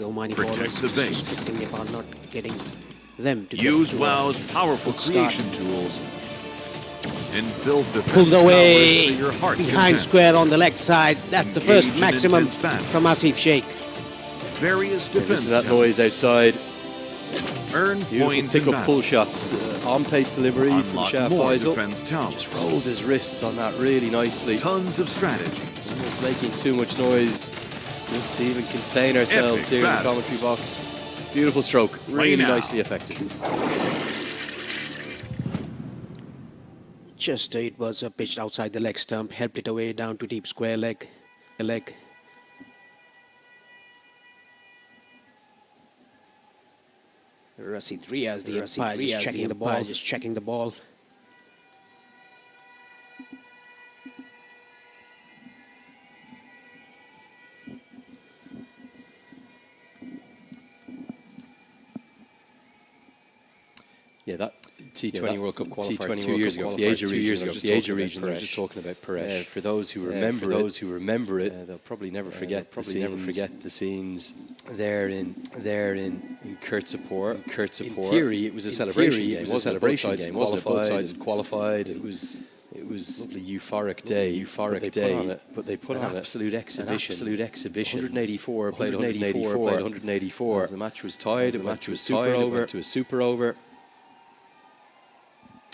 Omani Protect the base. restricting Nepal, not getting them to Use get WoW's powerful creation tools and build defense pulled away towers to your heart's behind content. square on the leg side. That's the first Engage in maximum intense battles. from Asif Sheikh. Various defense Listen to that towers. noise outside. Earn Beautiful points pick in up pull battle. shots. On-pace delivery from Unlock Shah more Faisal. defense towers. Just rolls his wrists on that really nicely. Tons of strategies. Almost making too much noise just to even contain ourselves Epic here in the battles. commentary box. Beautiful stroke. Play Really now. nicely effective. Just it was pitched outside the leg stump, helped it away down to deep square leg. Rashid Riaz, the umpire, just checking the ball. Yeah, that T20 World Cup qualifier T20 2 years ago, the Asia region, I was just talking about Paresh. For those who remember it, they'll probably never forget the scenes there in Kurtzapur. In theory, it was a celebration game. It was a celebration game. Both sides had qualified. It was a lovely euphoric day. But they put on an absolute exhibition. 184 played 184. As the match was tied. It went to a super over.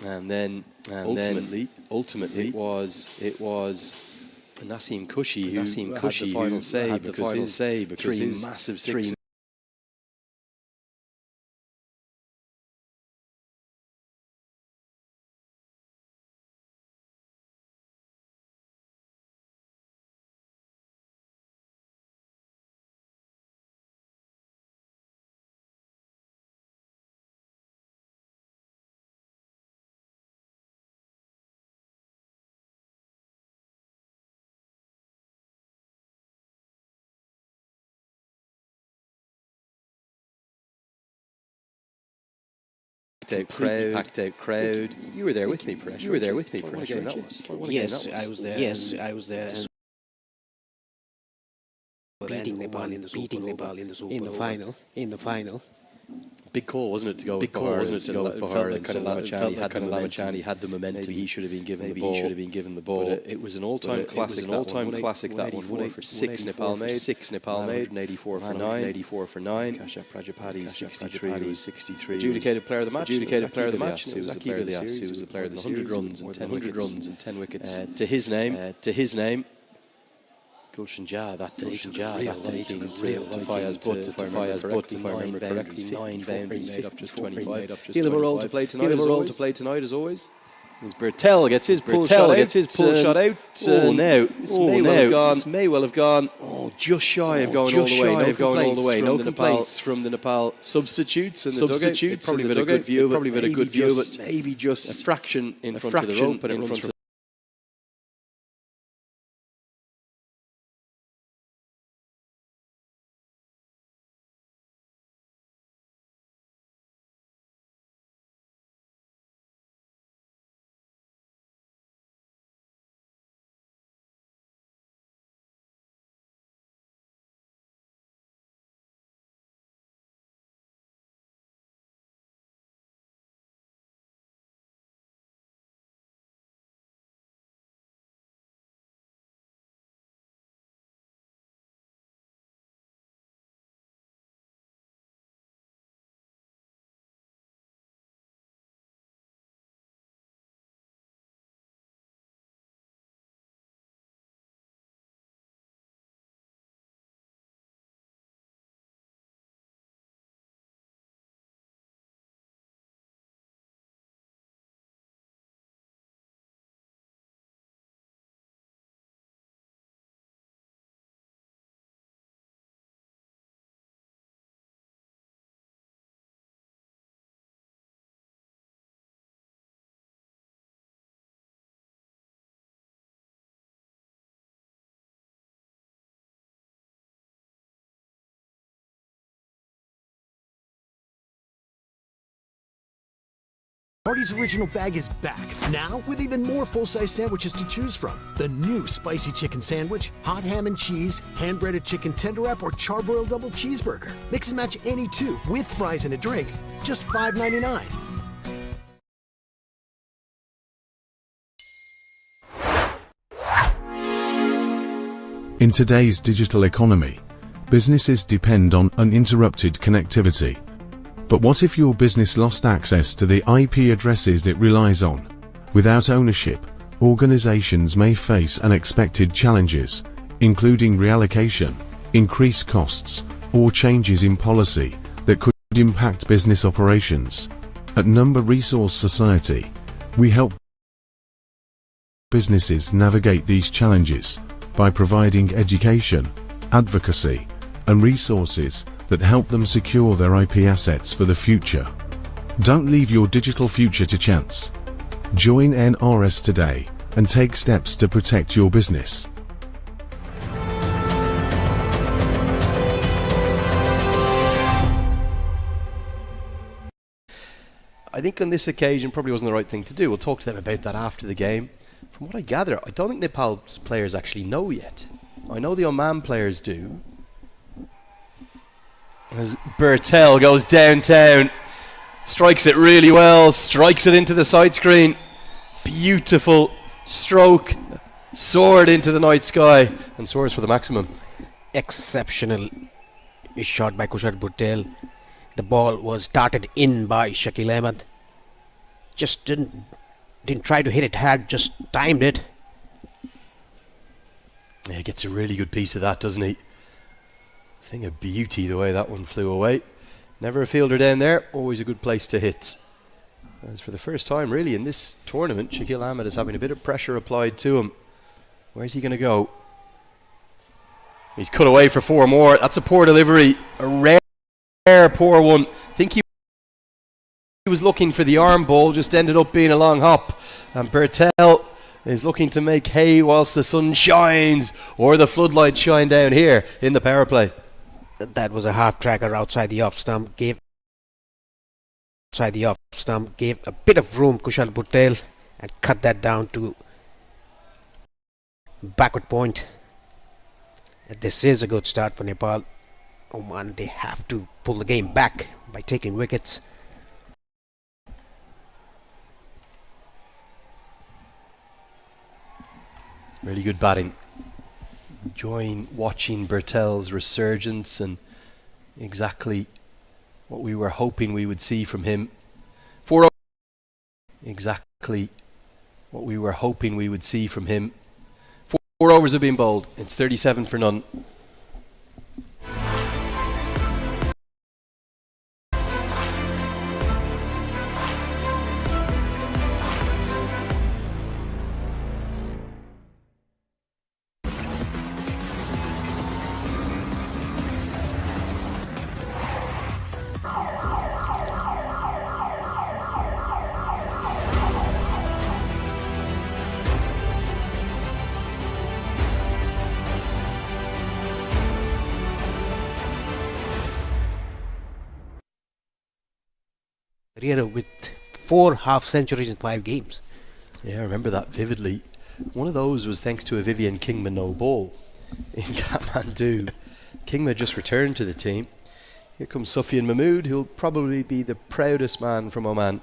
And then ultimately it was Nassim Kushi who had the final say because his massive six. Packed out crowd. You were there with me, Paresh. What a game that was. Yes, I was there. Beating Nepal in the final. Big call, wasn't it, to go with Bahar? Lamachani had the momentum. Maybe he should have been given the ball. But it was an all-time classic. That one for 6 Nepal made. 184 for 9. Kashyap Prajapati 63. Adjudicated player of the match. He was the player of the series. He was the player of the 100 runs and 10 wickets. To his name. Gulshan Jah that day, taking to Fayaz Butt, if I remember correctly, 9 boundaries, made up just 25. He'll have a role to play tonight as always. As Bertel gets his pull shot out. This may well have gone. Oh, just shy of going all the way. No complaints from the Nepal substitutes in the dugout. Probably been a good view, but maybe just a fraction in front of the rope. Artie's Original Bag is back, now with even more full-size sandwiches to choose from. The new spicy chicken sandwich, hot ham and cheese, hand-breaded chicken tender wrap, or charbroiled double cheeseburger. Mix and match any two with fries and a drink, just $5.99. In today's digital economy, businesses depend on uninterrupted connectivity. But what if your business lost access to the IP addresses it relies on? Without ownership, organizations may face unexpected challenges, including reallocation, increased costs, or changes in policy that could impact business operations. At Number Resource Society, we help businesses navigate these challenges by providing education, advocacy, and resources that help them secure their IP assets for the future. Don't leave your digital future to chance. Join NRS today and take steps to protect your business. I think on this occasion probably wasn't the right thing to do. We'll talk to them about that after the game. From what I gather, I don't think Nepal's players actually know yet. I know the Oman players do. As Bertel goes downtown, strikes it really well, strikes it into the side screen. Beautiful stroke, soared into the night sky and soars for the maximum. Exceptional shot by Kushal Bhutel. The ball was darted in by Shakil Ahmed. Just didn't try to hit it hard, just timed it. Yeah, he gets a really good piece of that, doesn't he? Thing of beauty the way that one flew away. Never a fielder down there, always a good place to hit. As for the first time really in this tournament, Shakil Ahmed is having a bit of pressure applied to him. Where's he going to go? He's cut away for four more. That's a poor delivery, a rare poor one. I think he was looking for the arm ball, just ended up being a long hop. And Bertel is looking to make hay whilst the sun shines, or the floodlights shine down here in the power play. That was a half tracker outside the off stump, gave a bit of room Kushal Bhutel and cut that down to backward point. And this is a good start for Nepal. Oman, they have to pull the game back by taking wickets. Really good batting. Enjoying watching Bertel's resurgence and exactly what we were hoping we would see from him. Exactly what we were hoping we would see from him. 4 overs have been bowled. It's 37 for none. Career with 4 half centuries in 5 games. Yeah, I remember that vividly. One of those was thanks to a Vivian Kingma no ball in Kathmandu. Kingma just returned to the team. Here comes Sufyan Mahmood, who'll probably be the proudest man from Oman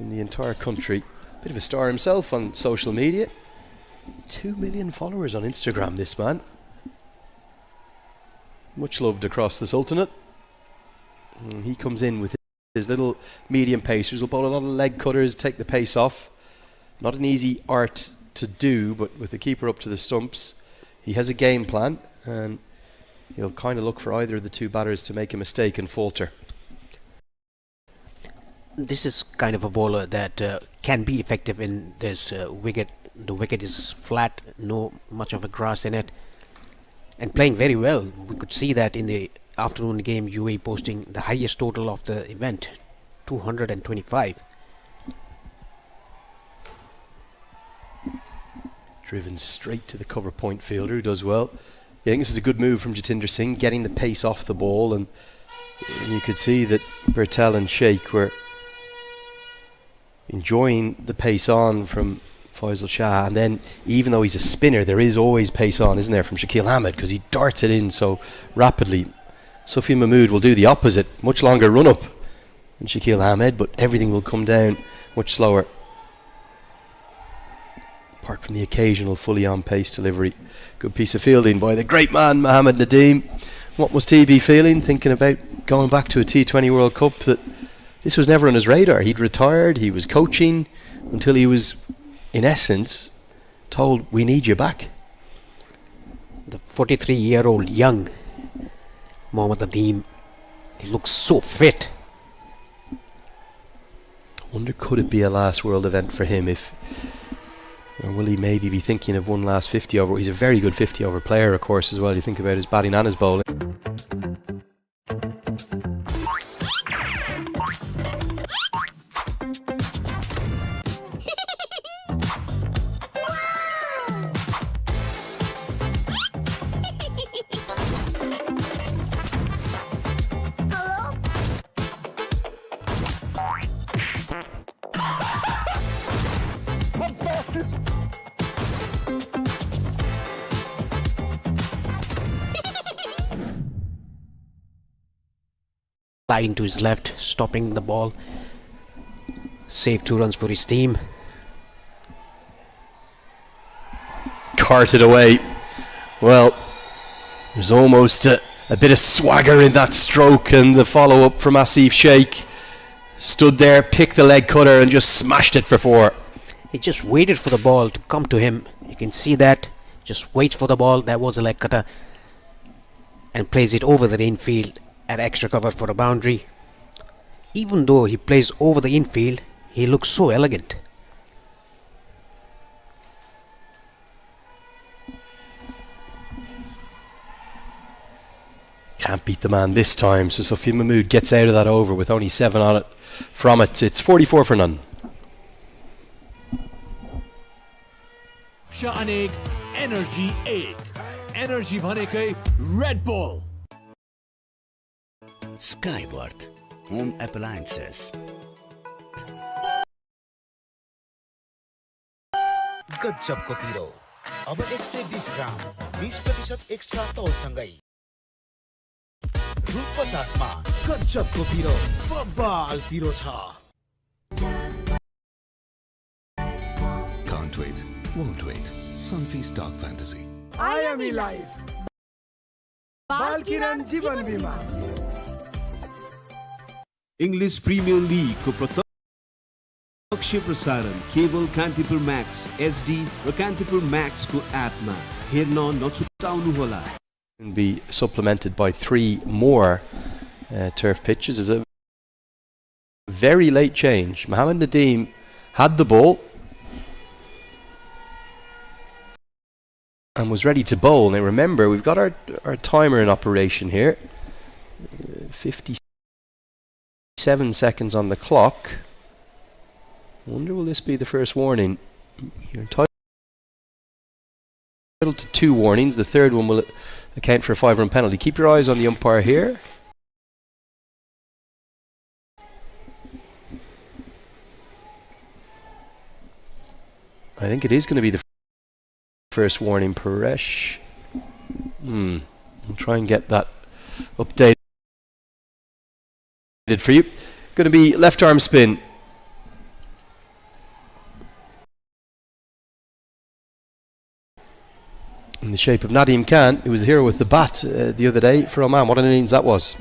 in the entire country. Bit of a star himself on social media. 2 million followers on Instagram, this man. Much loved across the Sultanate. And he comes in with his little medium pacers, will bowl a lot of leg cutters, take the pace off. Not an easy art to do, but with the keeper up to the stumps, he has a game plan, and he'll kind of look for either of the two batters to make a mistake and falter. This is kind of a bowler that can be effective in this wicket. The wicket is flat, no much of a grass in it, and playing very well. We could see that in the afternoon game, UAE posting the highest total of the event, 225. Driven straight to the cover point fielder, who does well. I think this is a good move from Jatinder Singh, getting the pace off the ball, and you could see that Bertel and Sheikh were enjoying the pace on from Faisal Shah, and then even though he's a spinner, there is always pace on, isn't there, from Shakil Ahmed, because he darts it in so rapidly. Sufi Mahmood will do the opposite, much longer run up than Shakil Ahmed, but everything will come down much slower, apart from the occasional fully on pace delivery. Good piece of fielding by the great man Mohammed Nadeem. What must he be feeling, thinking about going back to a T20 World Cup, that this was never on his radar? He'd retired, he was coaching, until he was, in essence, told, we need you back. The 43-year-old young Mohammed Nadeem looks so fit. I wonder, could it be a last world event for him, or will he maybe be thinking of one last 50 over? He's a very good 50 over player, of course, as well. You think about his batting and his bowling. Sliding to his left, stopping the ball. Saved 2 runs for his team. Carted away. Well, there's almost a bit of swagger in that stroke, and the follow-up from Asif Sheikh. Stood there, picked the leg cutter and just smashed it for 4. He just waited for the ball to come to him. You can see that. Just waits for the ball. That was a leg cutter. And plays it over the infield at extra cover for a boundary. Even though he plays over the infield, he looks so elegant. Can't beat the man this time, so Sufi Mahmood gets out of that over with only 7 on it from it. It's 44 for none. Shaaneg Energy 8. Energy भनेकै Red Bull. Skyward Home Appliances. गजबको पिरो अब 120 ग्राम 20% extra तौलसँगै रु 50 मा गजबको पिरो बबाल पिरो छ. Can't wait, won't wait. Sunfeast Dark Fantasy. I am alive. बालकिरण जीवन बीमा. English Premier League को प्रत्यक्ष प्रसारण केवल कान्तिपुर म्याक्स HD र कान्तिपुर म्याक्स को एपमा हेर्न नछुटाउनु होला. Can be supplemented by 3 more turf pitches. Is a very late change. Mohammed Nadeem had the ball and was ready to bowl. Now remember, we've got our timer in operation here. 57 seconds on the clock. I wonder, will this be the first warning? You're entitled to 2 warnings. The third one will account for a 5-run penalty. Keep your eyes on the umpire here. I think it is going to be the first warning. Paresh. I'll try and get that updated for you. Going to be left arm spin. In the shape of Nadeem Khan, who was the hero with the bat the other day for Oman. What an innings that was.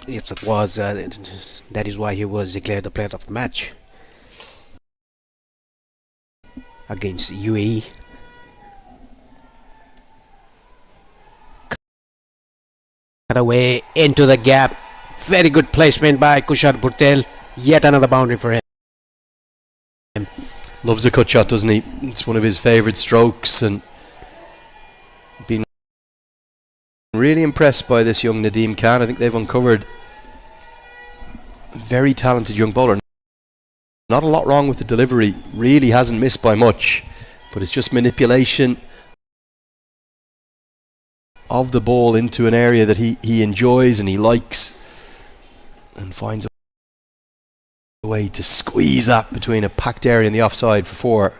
Yes, it was. That is why he was declared the player of the match against UAE. Cut away into the gap. Very good placement by Kushal Bhurtel. Yet another boundary for him. Loves a cut shot, doesn't he? It's one of his favourite strokes, and been really impressed by this young Nadeem Khan. I think they've uncovered a very talented young bowler. Not a lot wrong with the delivery, really hasn't missed by much, but it's just manipulation of the ball into an area that he enjoys and he likes, and finds a way to squeeze that between a packed area and the offside for 4.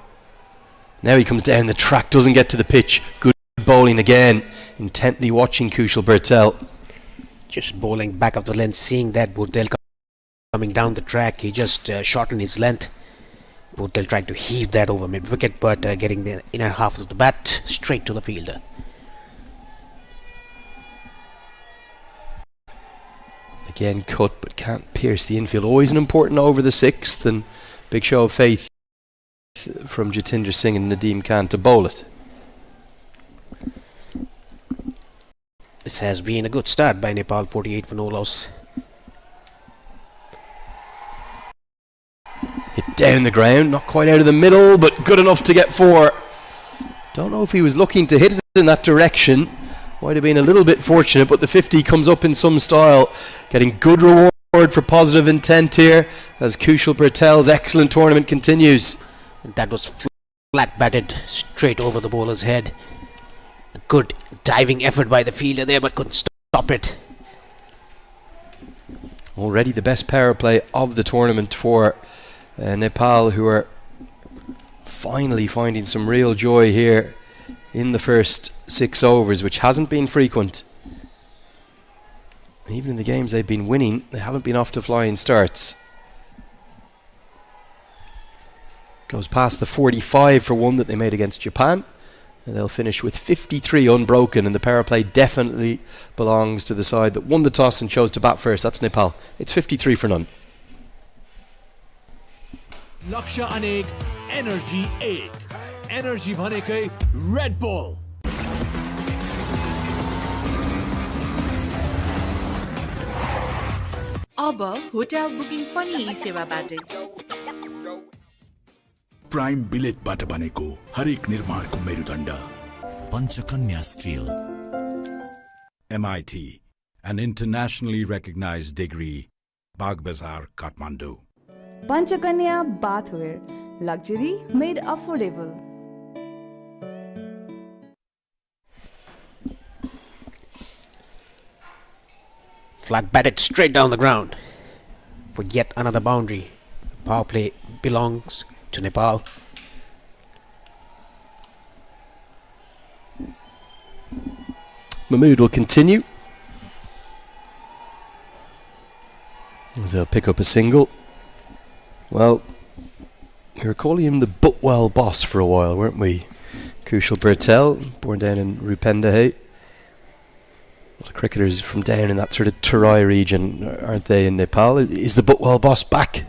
Now he comes down the track, doesn't get to the pitch. Good bowling again, intently watching Kushal Bertel. Just bowling back of the length, seeing that Bertel coming down the track, he just shortened his length. Bertel tried to heave that over mid-wicket, but getting the inner half of the bat straight to the fielder. Again cut, but can't pierce the infield. Always an important over the 6th, and big show of faith from Jatinder Singh and Nadeem Khan to bowl it. This has been a good start by Nepal, 48 for no loss. Hit down the ground, not quite out of the middle, but good enough to get 4. Don't know if he was looking to hit it in that direction. Might have been a little bit fortunate, but the 50 comes up in some style. Getting good reward for positive intent here as Kushal Bertel's excellent tournament continues. And that was flat batted straight over the bowler's head. A good diving effort by the fielder there, but couldn't stop it. Already the best power play of the tournament for Nepal, who are finally finding some real joy here in the first 6 overs, which hasn't been frequent. Even in the games they've been winning, they haven't been off to flying starts. Goes past the 45 for 1 that they made against Japan, and they'll finish with 53 unbroken, and the power play definitely belongs to the side that won the toss and chose to bat first. That's Nepal. It's 53 for none. Laksha Anek, Energy 8. Energy भनेकै Red Bull. अब hotel booking पनि यी सेवाबाटै। Prime बिलेटबाट बनेको हरेक निर्माणको मेरुदण्ड Panchakanya Steel. MIT, an internationally recognized degree, Bagbazar, Kathmandu. Panchakanya Bathware, luxury made affordable. Flat batted straight down the ground for yet another boundary. Power play belongs to Nepal. Mahmood will continue as they'll pick up a single. Well, we were calling him the Butwell boss for a while, weren't we? Kushal Bertel, born down in Rupendahe. A lot of cricketers from down in that sort of Terai region, aren't they, in Nepal? Is the Butwell boss back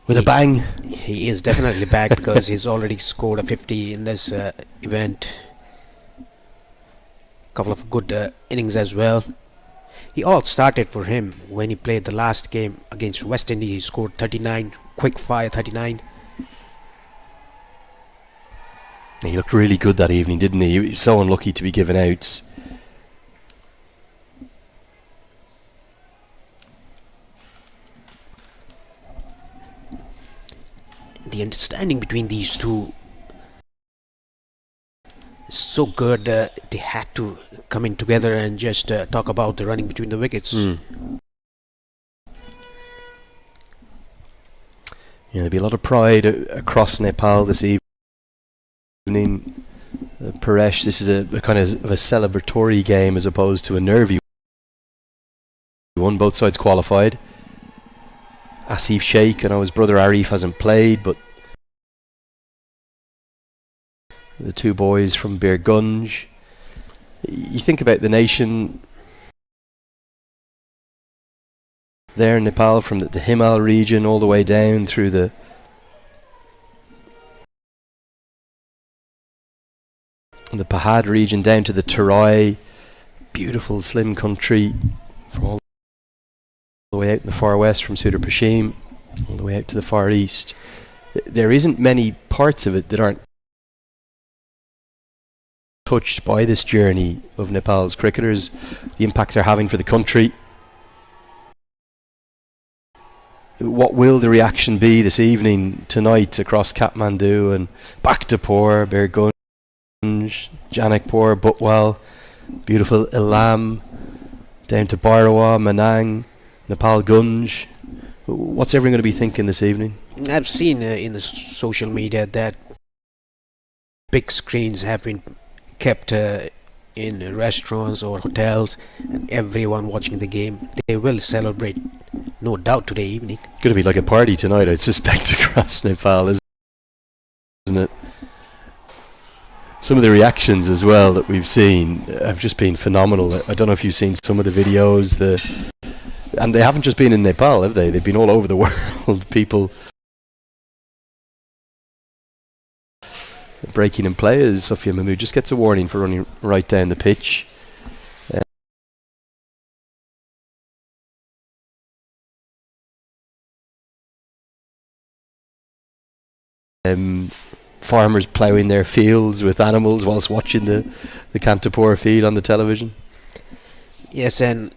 with a bang? He is definitely back because he's already scored a 50 in this event. Couple of good innings as well. He all started for him when he played the last game against West Indies. He scored 39, quick fire 39. He looked really good that evening, didn't he? He was so unlucky to be given outs. The understanding between these two is so good. They had to come in together and just talk about the running between the wickets. Yeah, there'll be a lot of pride across Nepal this evening. Paresh, this is a kind of a celebratory game as opposed to a nervy one. Both sides qualified. Asif Sheikh, I know his brother Arif hasn't played, but the two boys from Birgunj. You think about the nation there in Nepal, from the Himal region all the way down through the Pahad region down to the Terai, beautiful slim country, from all the way out in the far west from Sudar Pashim, all the way out to the far east. There isn't many parts of it that aren't touched by this journey of Nepal's cricketers, the impact they're having for the country. What will the reaction be this evening, tonight, across Kathmandu and Bhaktapur, Birgunj, Janakpur, Butwell, beautiful Ilam, down to Bhairawa, Manang, Nepal Gunj, What's everyone going to be thinking this evening? I've seen in the social media that big screens have been kept in restaurants or hotels, and everyone watching the game. They will celebrate, no doubt, today evening. Going to be like a party tonight, I suspect, across Nepal, isn't it? Some of the reactions as well that we've seen have just been phenomenal. I don't know if you've seen some of the videos, and they haven't just been in Nepal, have they? They've been all over the world. People breaking in play as Sufyan Mahmood just gets a warning for running right down the pitch. Farmers ploughing their fields with animals whilst watching the Kantapur feed on the television. Yes, and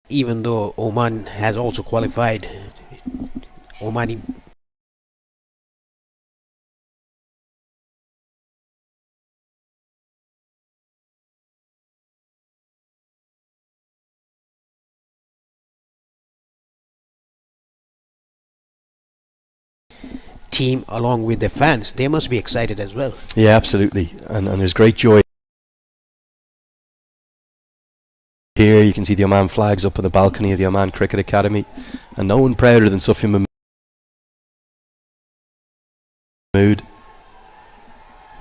even though Oman has also qualified, Omani team, along with their fans, they must be excited as well. Yeah, absolutely, and there's great joy here. You can see the Oman flags up on the balcony of the Oman Cricket Academy, and no one prouder than Sufyan Mahmood.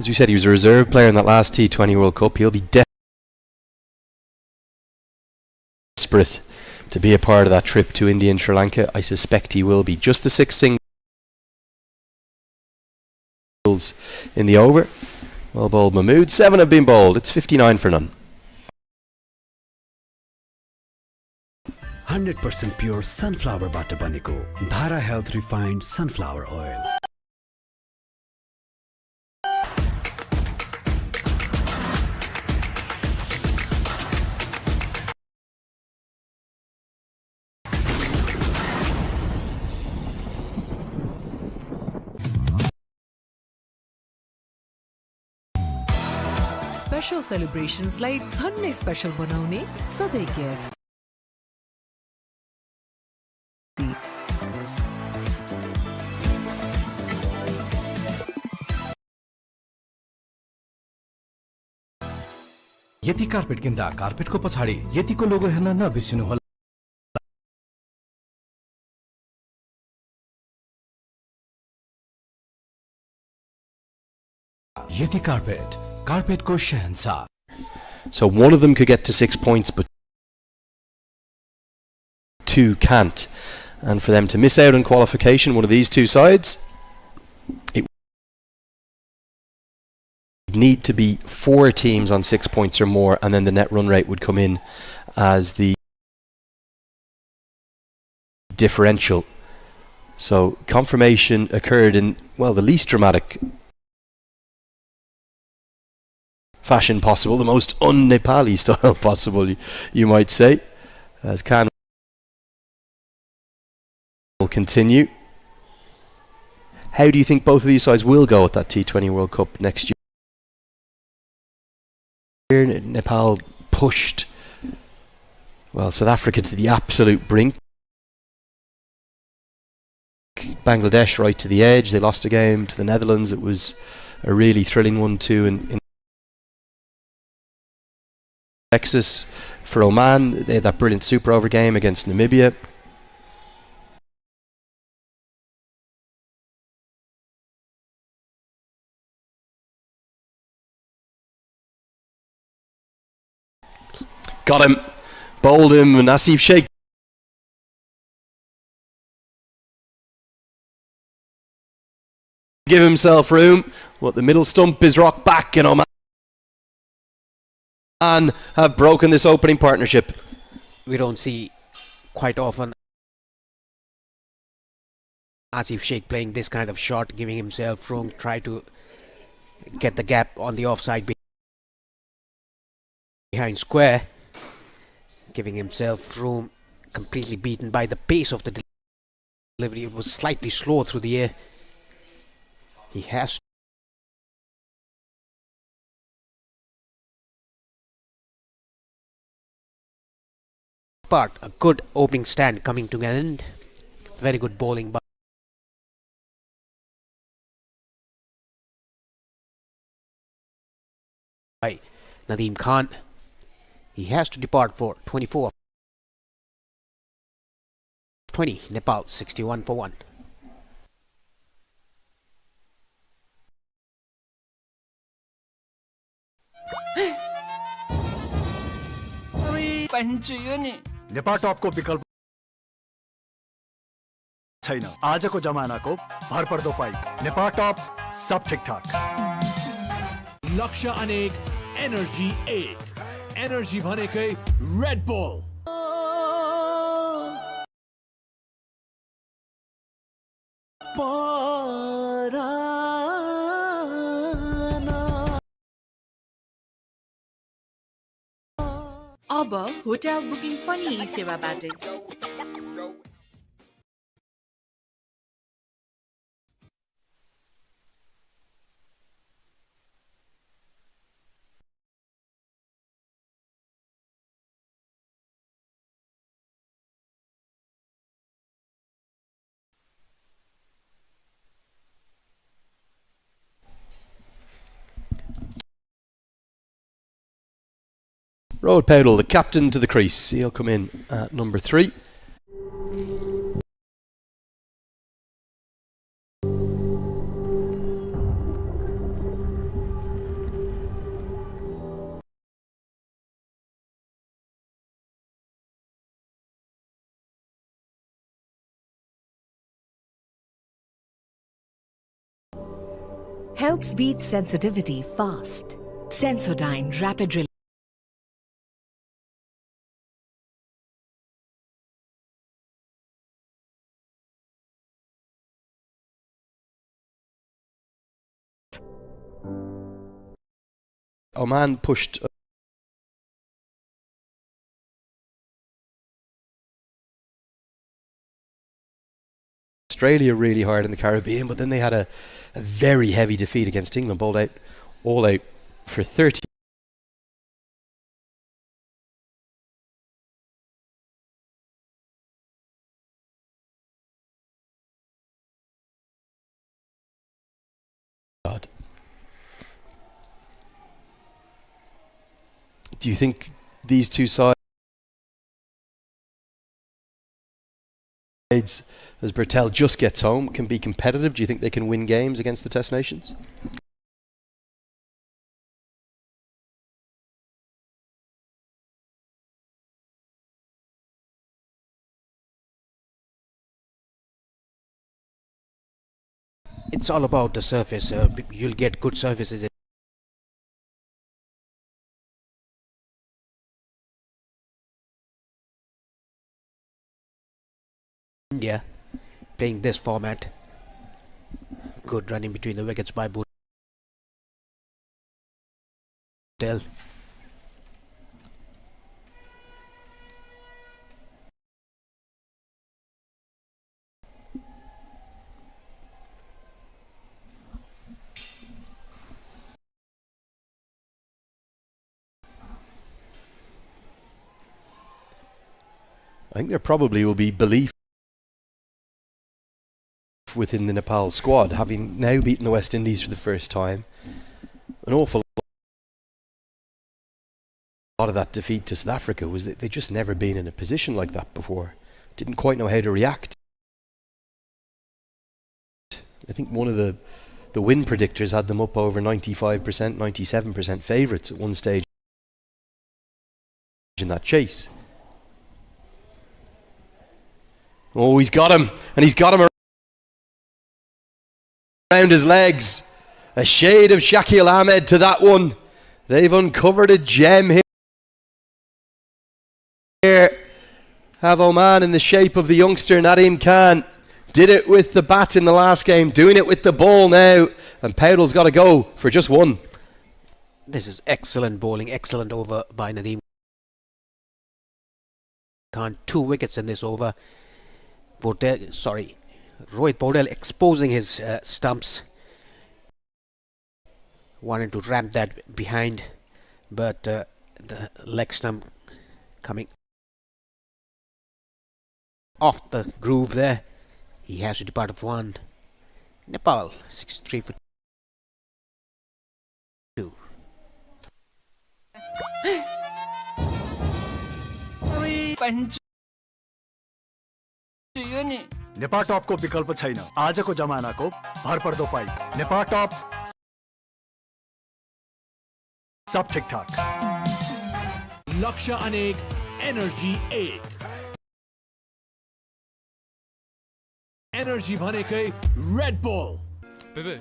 As we said, he was a reserve player in that last T20 World Cup. He'll be desperate to be a part of that trip to India and Sri Lanka. I suspect he will be. Just the 6 singles in the over. Well bowled Mahmood. 7 have been bowled. It's 59 for none. 100% pure sunflower butter बनेको Dhara Health Refined Sunflower Oil. Special celebrations like झन्नै special बनाउने सधैँ KFC. यति carpet किन्दा कार्पेटको पछाडि यतिको लोगो हेर्न नबिर्सिनु होला. यति कार्पेटको शहंशाह. So one of them could get to 6 points, but 2 can't. And for them to miss out on qualification, one of these 2 sides, it would need to be 4 teams on 6 points or more, and then the net run rate would come in as the differential. So confirmation occurred in, well, the least dramatic fashion possible, the most un-Nepali style possible, you might say, as Khan will continue. How do you think both of these sides will go at that T20 World Cup next year? Nepal pushed, well, South Africa to the absolute brink. Bangladesh right to the edge. They lost a game to the Netherlands. It was a really thrilling one too in Texas. For Oman, they had that brilliant super over game against Namibia. Got him, bowled him, and Asif Sheikh give himself room. But the middle stump is rocked back, and Oman have broken this opening partnership. We don't see quite often Asif Sheikh playing this kind of shot, giving himself room, try to get the gap on the offside behind square, giving himself room, completely beaten by the pace of the delivery. It was slightly slow through the air. He has depart. A good opening stand coming to an end. Very good bowling by Nadeem Khan. He has to depart for 24 of 20. Nepal 61 for 1. Nepal टपको विकल्प छैन। आजको जमानाको भरपर्दो pipe Nepal टप सब ठिकठाक। लक्ष्य अनेक energy 1 energy भनेकै red bull. अब होटल बुकिङ पनि यी सेवाबाटै। Rohit Paudel, the captain, to the crease. He'll come in at number 3. Helps beat sensitivity fast. Sensodyne Rapid Relief. Oman pushed Australia really hard in the Caribbean, but then they had a very heavy defeat against England, bowled out all out for 30. God. Do you think these two sides, as Bertel just gets home, can be competitive? Do you think they can win games against the Test Nations? It's all about the surface. You'll get good surfaces. India playing this format. Good running between the wickets by Bhutel. I think there probably will be belief within the Nepal squad, having now beaten the West Indies for the first time. An awful lot of that defeat to South Africa was that they'd just never been in a position like that before. Didn't quite know how to react. I think one of the win predictors had them up over 95%, 97% favourites at one stage in that chase. Oh, he's got him, and he's got him around his legs. A shade of Shakil Ahmed to that one. They've uncovered a gem here. Have Oman in the shape of the youngster Nadeem Khan. Did it with the bat in the last game, doing it with the ball now. And Paudel's got to go for just one. This is excellent bowling, excellent over by Nadeem Khan. 2 wickets in this over. Rohit Paudel exposing his stumps. Wanted to ramp that behind, but the leg stump coming off the groove there. He has to depart of one. Nepal 63 for 2. Nepal टपको विकल्प छैन। आजको जमानाको भरपर्दो pipe Nepal टप, सब ठीक-ठाक। लक्ष्य अनेक, energy एक। Energy भनेकै रेड बुल। बेबे,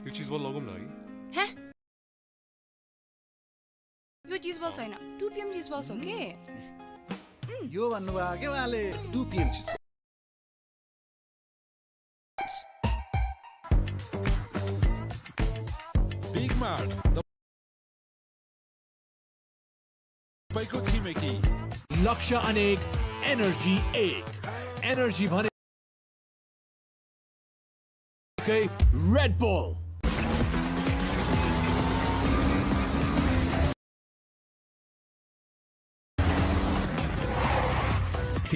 यो चीज बल लगाउँ ल है? यो चीज बल छैन, 2 PM चीज बल हो के? यो भन्नुभयो के उहाँले 2 PM चीज। बिग मार्ट तपाईँको छिमेकी। लक्ष्य अनेक, एनर्जी एक। एनर्जी भनेकै red bull.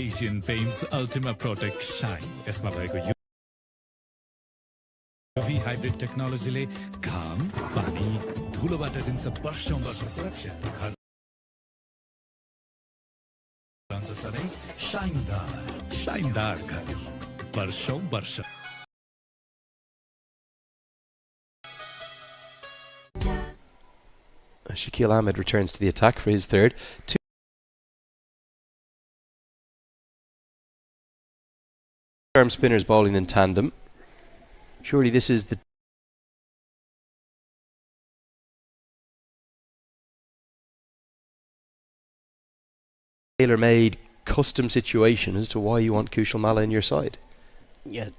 Asian Paints Ultima Protect Shine. यसमा भएको UV hybrid टेक्नोलोजीले घाम, पानी, धुलोबाट दिन्छ वर्षौं वर्ष सुरक्षा। घर रहन्छ सधैँ शाइनदार घर वर्षौं वर्ष। Shaquille Ahmed returns to the attack for his third. Two-arm spinners bowling in tandem. Surely this is the tailor-made custom situation as to why you want Kushal Malla in your side. Yeah,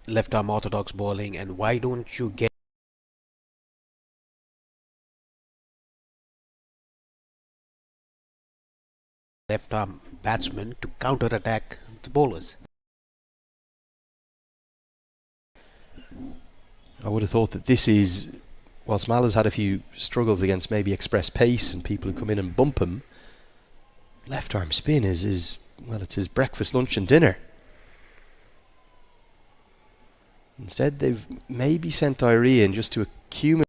left arm orthodox bowling, and why don't you get left arm batsman to counter attack the bowlers? I would have thought that this is, whilst Mala's had a few struggles against maybe express pace and people who come in and bump him, left arm spin is well, it's his breakfast, lunch and dinner. Instead they've maybe sent Irie in just to accumulate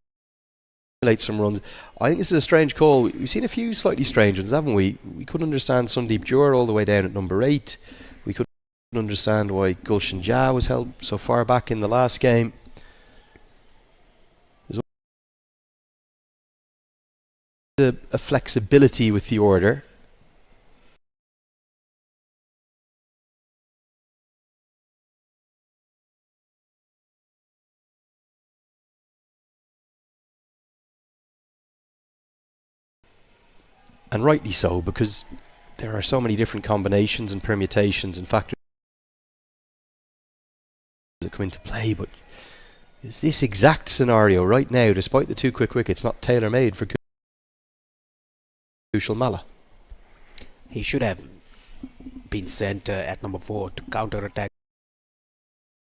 some runs. I think this is a strange call. We've seen a few slightly strange ones, haven't we? We couldn't understand Sundeep Jur all the way down at number 8. We couldn't understand why Gulshan Jha was held so far back in the last game. There's a flexibility with the order. And rightly so, because there are so many different combinations and permutations and factors that come into play. But is this exact scenario right now, despite the 2 quick wickets, not tailor-made for Kushal Malla? He should have been sent at number 4 to counter attack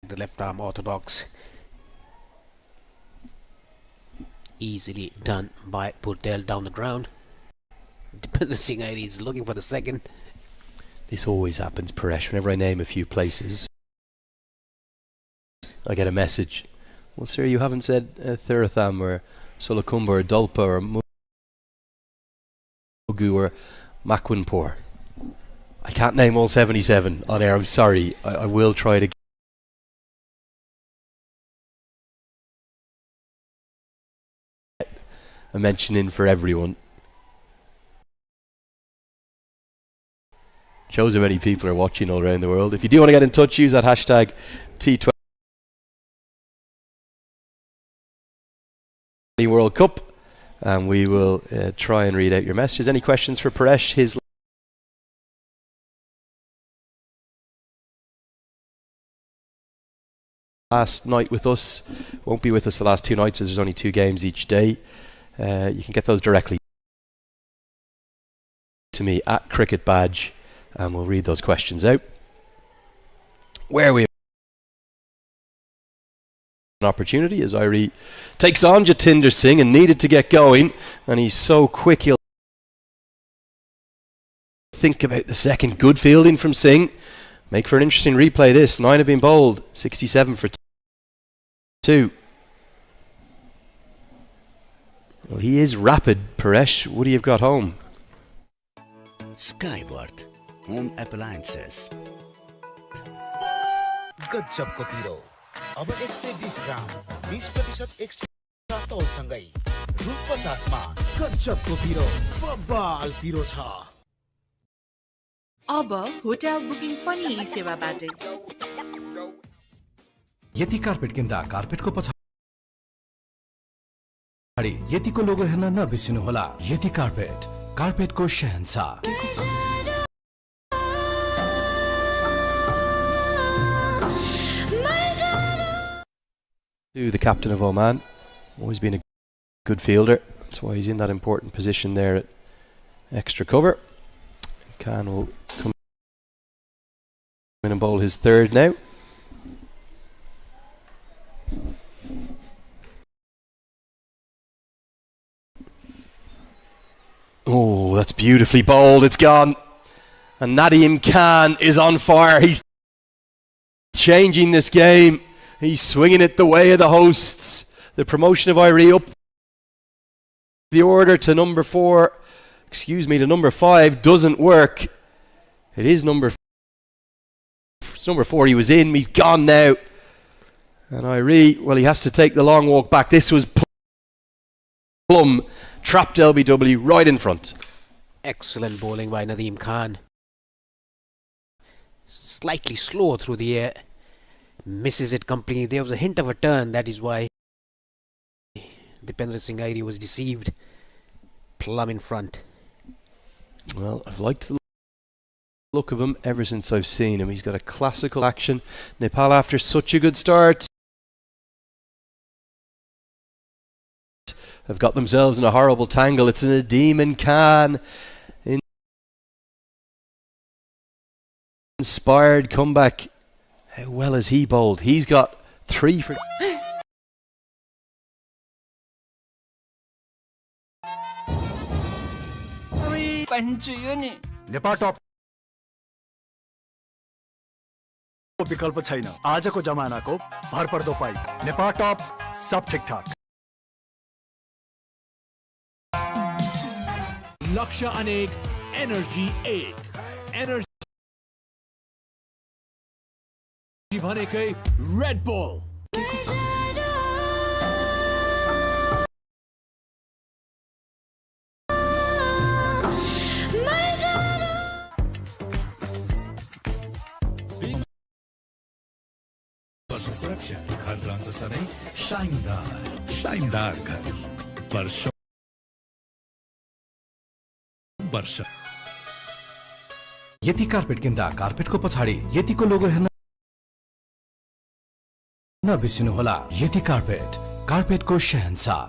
the left arm orthodox. Easily done by Purtel down the ground. Dipender Singh is looking for the second. This always happens, Paresh. Whenever I name a few places, I get a message. Well, sir, you haven't said Thuratham or Sulakumba or Dulpa or Mugu or Makwinpur. I can't name all 77 on air. I'm sorry. I will try to. A mention in for everyone. Shows how many people are watching all around the world. If you do want to get in touch, use that hashtag T20 World Cup, and we will try and read out your messages. Any questions for Paresh? His last night with us, won't be with us the last 2 nights as there's only 2 games each day. You can get those directly to me at Cricket Badge, and we'll read those questions out. Where we have an opportunity as Irie takes on Jatinder Singh and needed to get going, and he's so quick he'll think about the second. Good fielding from Singh. Make for an interesting replay this. 9 have been bowled. 67 for 2. Well, he is rapid, Paresh. Would he have got home? Skyworth Home Appliances. गजबको पिरो अब 120 ग्राम 20% extra तौलसँगै रु 50 मा गजबको पिरो बबाल पिरो छ। अब hotel booking पनि यी सेवाबाटै। यति कार्पेट किन्दा कार्पेटको पछाडि यतिको लोगो हेर्न नबिर्सिनु होला। यति carpet, कार्पेटको Shahenshah. The captain of Oman, always been a good fielder. That's why he's in that important position there at extra cover. Khan will come in and bowl his third now. Oh, that's beautifully bowled. It's gone. And Nadeem Khan is on fire. He's changing this game. He's swinging it the way of the hosts. The promotion of Irie up the order to number 4. Excuse me, to number 5 doesn't work. It is it's number 4 he was in. He's gone now. And Irie, well, he has to take the long walk back. This was plumb. Trapped LBW right in front. Excellent bowling by Nadeem Khan. Slightly slow through the air. Misses it completely. There was a hint of a turn. That is why Dipendra Singh Airi was deceived. Plumb in front. Well, I've liked the look of him ever since I've seen him. He's got a classical action. Nepal, after such a good start, have got themselves in a horrible tangle. It's Nadeem and Khan. Inspired comeback. How well has he bowled? He's got 3 for... Nepal टप विकल्प छैन। आजको जमानाको भरपर्दो pipe Nepal टप सब ठिकठाक। लक्ष्य अनेक, energy एक। Energy भनेकै रेड बल। सुरक्षा घर रहन्छ सधैँ शानदार घर वर्ष। यति कार्पेट किन्दा कार्पेटको पछाडि यतिको लोगो हेर्न नबिर्सिनु होला। यति कार्पेट, कार्पेटको शहंशाह।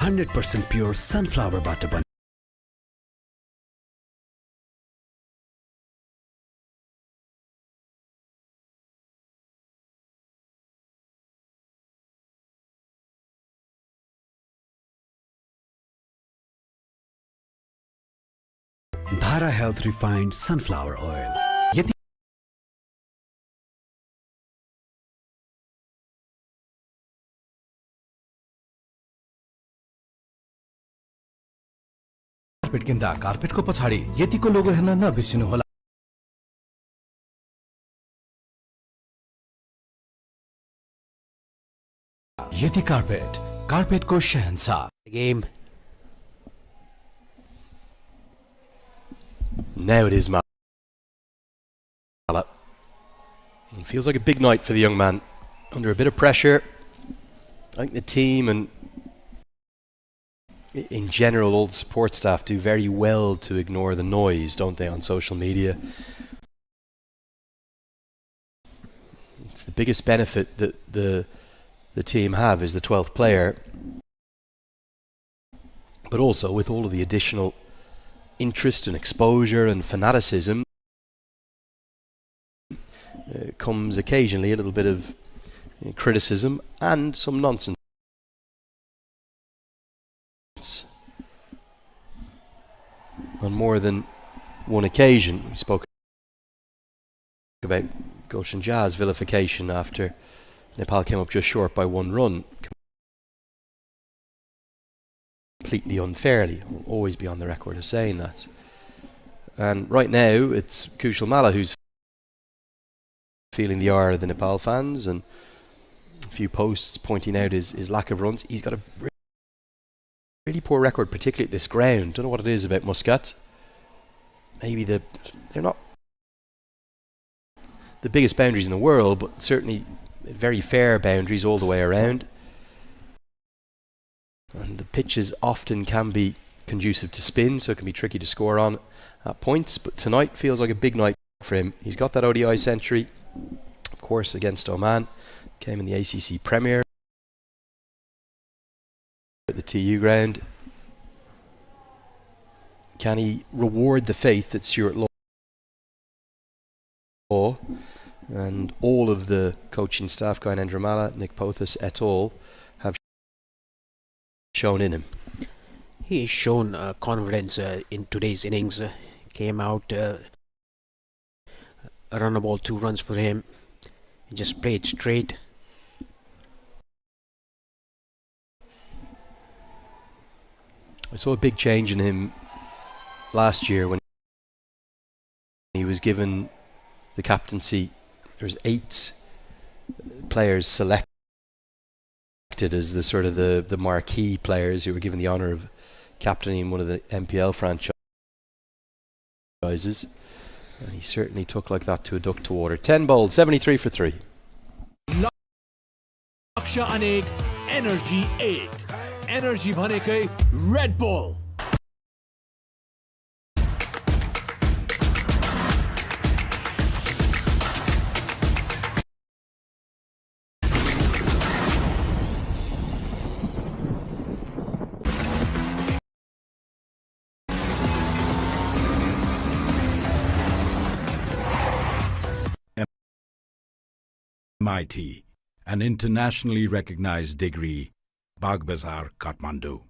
100% प्योर सनफ्लावरबाट बने धारा हेल्थ रिफाइन्ड सनफ्लावर ओइल। यति कार्पेट किन्दा कार्पेटको पछाडि यतिको लोगो हेर्न नबिर्सिनु होला। यति carpet, कार्पेटको Shahenshah. Game. Now it is Mala. It feels like a big night for the young man. Under a bit of pressure. I think the team and in general all the support staff do very well to ignore the noise, don't they, on social media. It's the biggest benefit that the team have is the 12th player. But also with all of the additional interest and exposure and fanaticism comes occasionally a little bit of criticism and some nonsense. On more than one occasion, we spoke about Gulshan Jazz vilification after Nepal came up just short by 1 run. Completely unfairly. I'll always be on the record of saying that. And right now, it's Kushal Malla who's feeling the ire of the Nepal fans, and a few posts pointing out his lack of runs. He's got a really poor record, particularly at this ground. Don't know what it is about Muscat. Maybe they're not the biggest boundaries in the world, but certainly very fair boundaries all the way around. And the pitches often can be conducive to spin, so it can be tricky to score on at points. But tonight feels like a big night for him. He's got that ODI century, of course, against Oman. Came in the ACC Premier at the TU ground. Can he reward the faith that Stuart Law and all of the coaching staff, Guy Nendramala, Nick Pothas et al., have shown in him? He's shown confidence in today's innings. Came out, a run ball, 2 runs for him. He just played straight. I saw a big change in him last year when he was given the captaincy. There's 8 players selected as the sort of the marquee players who were given the honour of captaining one of the MPL franchises, and he certainly took like that to a duck to water. 10 bowled, 73 for 3. Laksha Anek, Energy 8. Energy भनेकै Red Bull. MIT, an internationally recognized degree, Bagbazar, Kathmandu.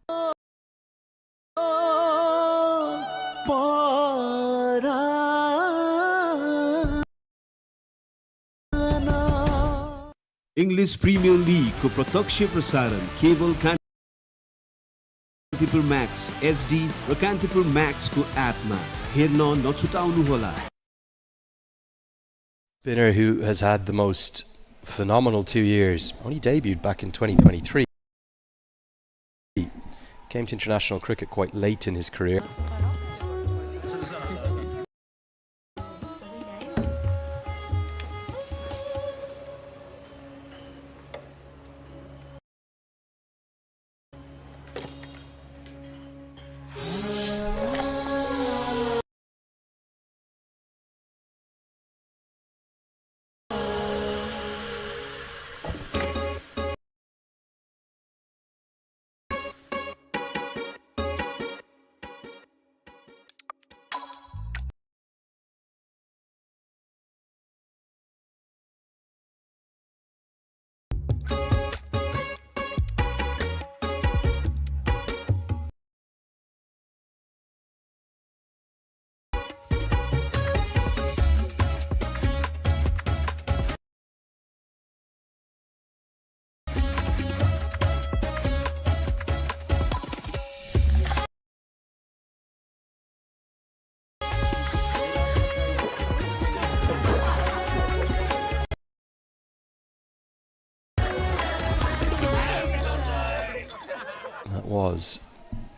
English Premier League को प्रत्यक्ष प्रसारण केवल Kantipur max HD र Kantipur max को एपमा हेर्न नछुटाउनुहोला. Spinner who has had the most phenomenal 2 years, only debuted back in 2023. Came to international cricket quite late in his career.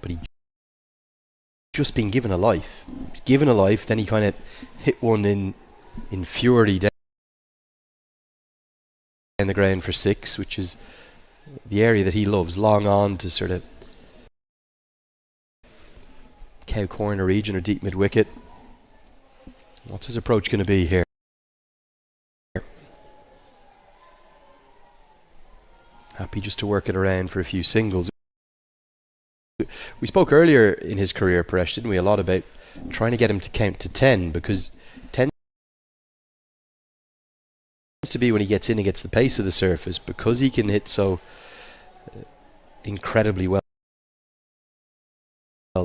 But he just been given a life. He's given a life, then he kind of hit one in fury down the ground for 6, which is the area that he loves, long on to sort of cow corner region or deep mid wicket. What's his approach going to be here? Happy just to work it around for a few singles. We spoke earlier in his career, Paresh, didn't we, a lot about trying to get him to count to 10, because 10 to be when he gets in and gets the pace of the surface, because he can hit so incredibly well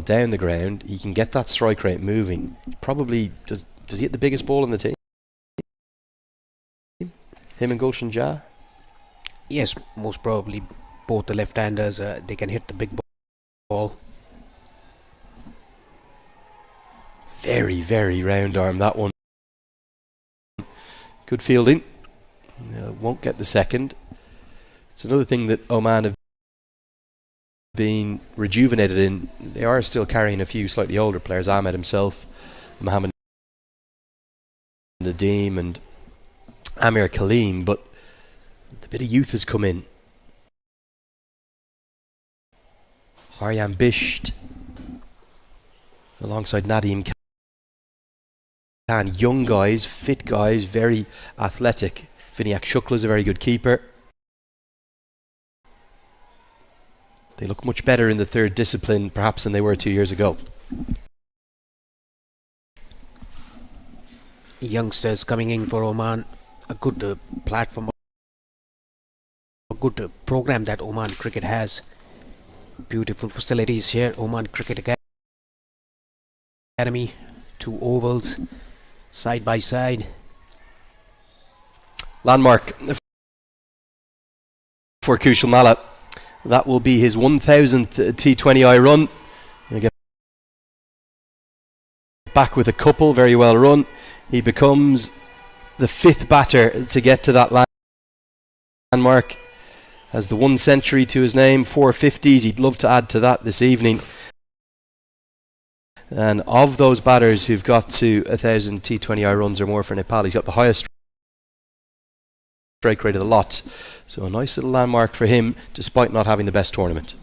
down the ground. He can get that strike rate moving. Probably does he hit the biggest ball in the team? Him and Gulshan Jah? Yes, most probably both the left-handers. They can hit the big ball. Very, very round arm, that one. Good fielding. Won't get the second. It's another thing that Oman have been rejuvenated in. They are still carrying a few slightly older players. Ahmed himself, Mohammed Nadeem and Amir Kaleem, but a bit of youth has come in. Aryan Bisht alongside Nadeem Khan. Young guys, fit guys, very athletic. Vinayak Shukla is a very good keeper. They look much better in the third discipline perhaps than they were 2 years ago. Youngsters coming in for Oman. A good platform, a good program that Oman Cricket has. Beautiful facilities here. Oman Cricket Academy. 2 ovals side by side. Landmark for Kushal Malla. That will be his 1000th T20I run. He'll get back with a couple, very well run. He becomes the 5th batter to get to that landmark. Has the 1 century to his name, 4 50s. He'd love to add to that this evening. And of those batters who've got to 1000 T20I runs or more for Nepal, he's got the highest strike rate of the lot. So a nice little landmark for him, despite not having the best tournament.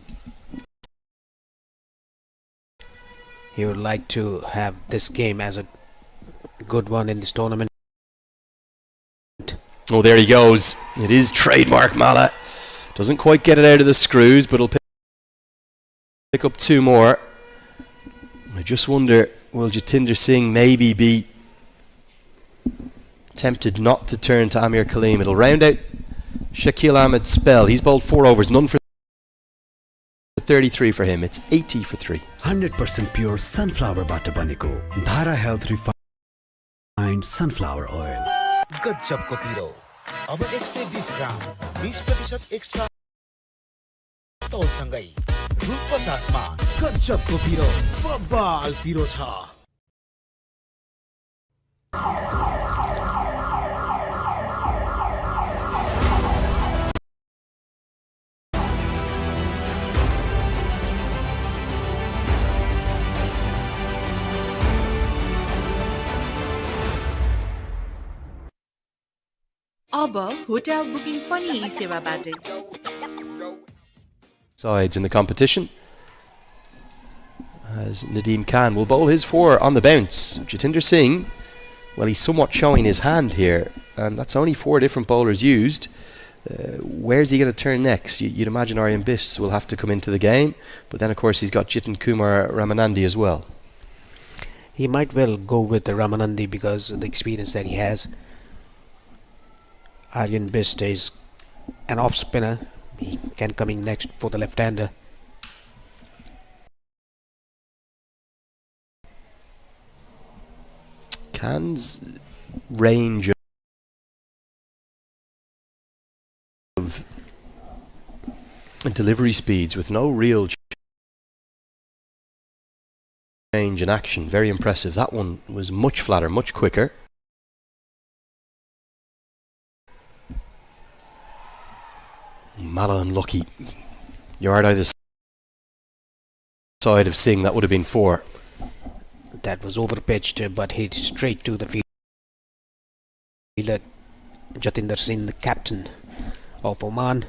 He would like to have this game as a good one in this tournament. Oh, there he goes. It is trademark Malla. Doesn't quite get it out of the screws, but he'll pick up 2 more. I just wonder, will Jatinder Singh maybe be tempted not to turn to Amir Kaleem? It'll round out Shakil Ahmed's spell. He's bowled 4 overs, none for 33 for him. It's 80 for 3. 100% pure sunflower butter baneko. Dhara Health Refined Sunflower Oil. गजब को पिरो अब 120 ग्राम 20% extra तौलसँगै रु 50 मा गजब को पिरो बबाल पिरो छ। अब होटल बुकिङ पनि यी सेवाबाटै। Sides in the competition. As Nadeem Khan will bowl his 4 on the bounce. Jatinder Singh, well, he's somewhat showing his hand here, and that's only 4 different bowlers used. Where's he going to turn next? You'd imagine Aryan Bisht will have to come into the game, but then of course he's got Jitin Kumar Ramanandi as well. He might well go with the Ramanandi because of the experience that he has. Aryan Bisht is an off spinner. He can come in next for the left-hander. Khan's range of delivery speeds with no real change in action, very impressive. That one was much flatter, much quicker. Malla unlucky. Yard either side of Singh, that would have been 4. That was over-pitched, but hit straight to the fielder. Jatinder Singh, the captain of Oman.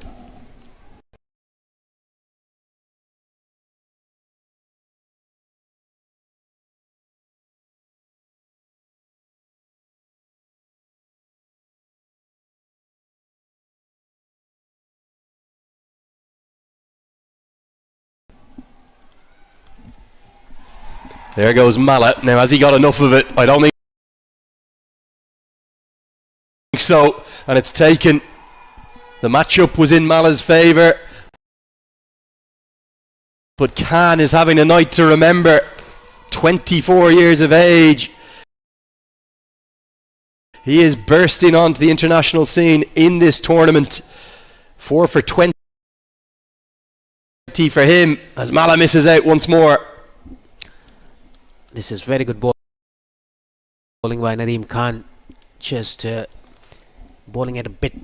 There goes Malla. Now, has he got enough of it? I don't think so, and it's taken. The matchup was in Mala's favour, but Khan is having a night to remember. 24 years of age. He is bursting onto the international scene in this tournament. 4 for 20 for him as Mala misses out once more. This is very good bowling by Nadeem Khan. Just bowling at a bit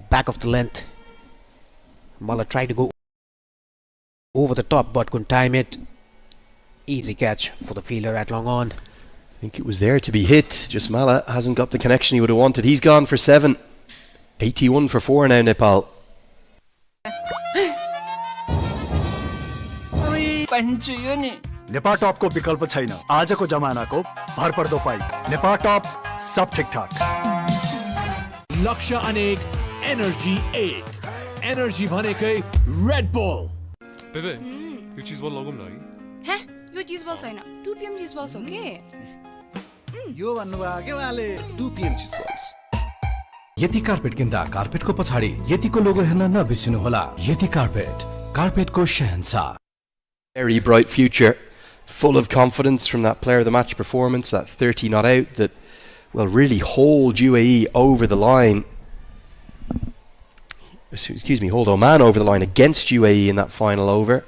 back of the length. Mala tried to go over the top but couldn't time it. Easy catch for the fielder at long on. I think it was there to be hit. Just Mala hasn't got the connection he would have wanted. He's gone for 7. 81 for 4 now, Nepal. Nepal टप को विकल्प छैन आजको जमानाको भरपर्दो pipe Nepal टप सब ठीकठाक लक्ष्य अनेक energy 1 energy भनेकै रेड बुल बेबे यो चीज बल लगाउँ ल है यो चीज बल छैन 2 PM चीज बल्स हो के यो भन्नुभयो के उहाँले 2 PM चीज बल्स यति कार्पेट किन्दा कार्पेटको पछाडी यतिको लोगो हेर्न नबिर्सिनु होला यति कार्पेटको शहंशाह. Very bright future, full of confidence from that player of the match performance, that 30 not out that will really hold UAE over the line. Excuse me, hold Oman over the line against UAE in that final over.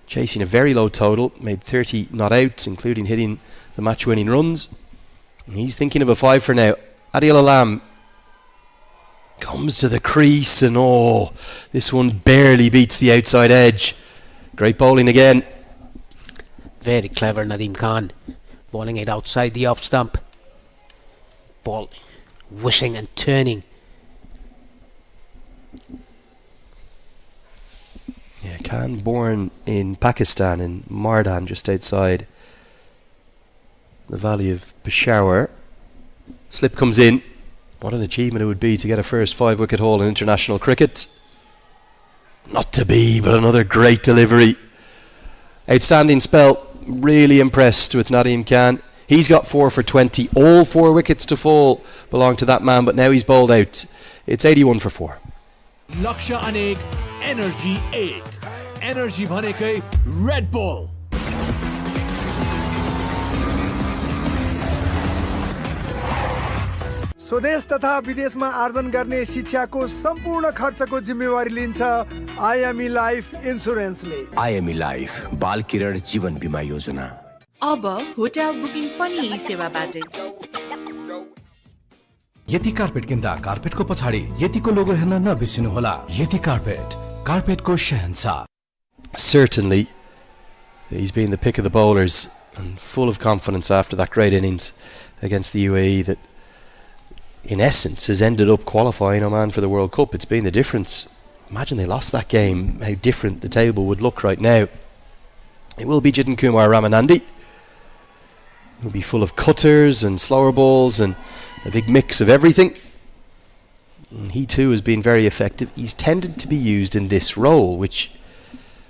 Chasing a very low total, made 30 not outs, including hitting the match-winning runs. And he's thinking of a 5 for now. Adil Alam comes to the crease and this one barely beats the outside edge. Great bowling again. Very clever Nadeem Khan. Bowling it outside the off stump. Ball wishing and turning. Yeah, Khan born in Pakistan, in Mardan, just outside the valley of Peshawar. Slip comes in. What an achievement it would be to get a first 5-wicket haul in international cricket. Not to be, but another great delivery. Outstanding spell. Really impressed with Nadeem Khan. He's got 4 for 20. All 4 wickets to fall belong to that man, but now he's bowled out. It's 81 for 4. लक्ष्य अनेक energy 1 energy भनेकै red bull स्वदेश तथा विदेशमा आर्जन गर्ने शिक्षाको सम्पूर्ण खर्चको जिम्मेवारी लिन्छ आइएमई लाइफ इन्स्योरेन्सले. आइएमई लाइफ बाल किरण जीवन बीमा योजना. अब होटल बुकिङ पनि यी सेवाबाटै. यति कार्पेट किन्दा कार्पेटको पछाडी यतिको लोगो हेर्न नबिर्सिनु होला यति कार्पेटको शहंशाह. Certainly he's been the pick of the bowlers and full of confidence after that great innings against the UAE that in essence has ended up qualifying Oman for the World Cup. It's been the difference. Imagine they lost that game, how different the table would look right now. It will be Jiten Kumar Ramanandi. It will be full of cutters and slower balls and a big mix of everything. And he too has been very effective. He's tended to be used in this role, which,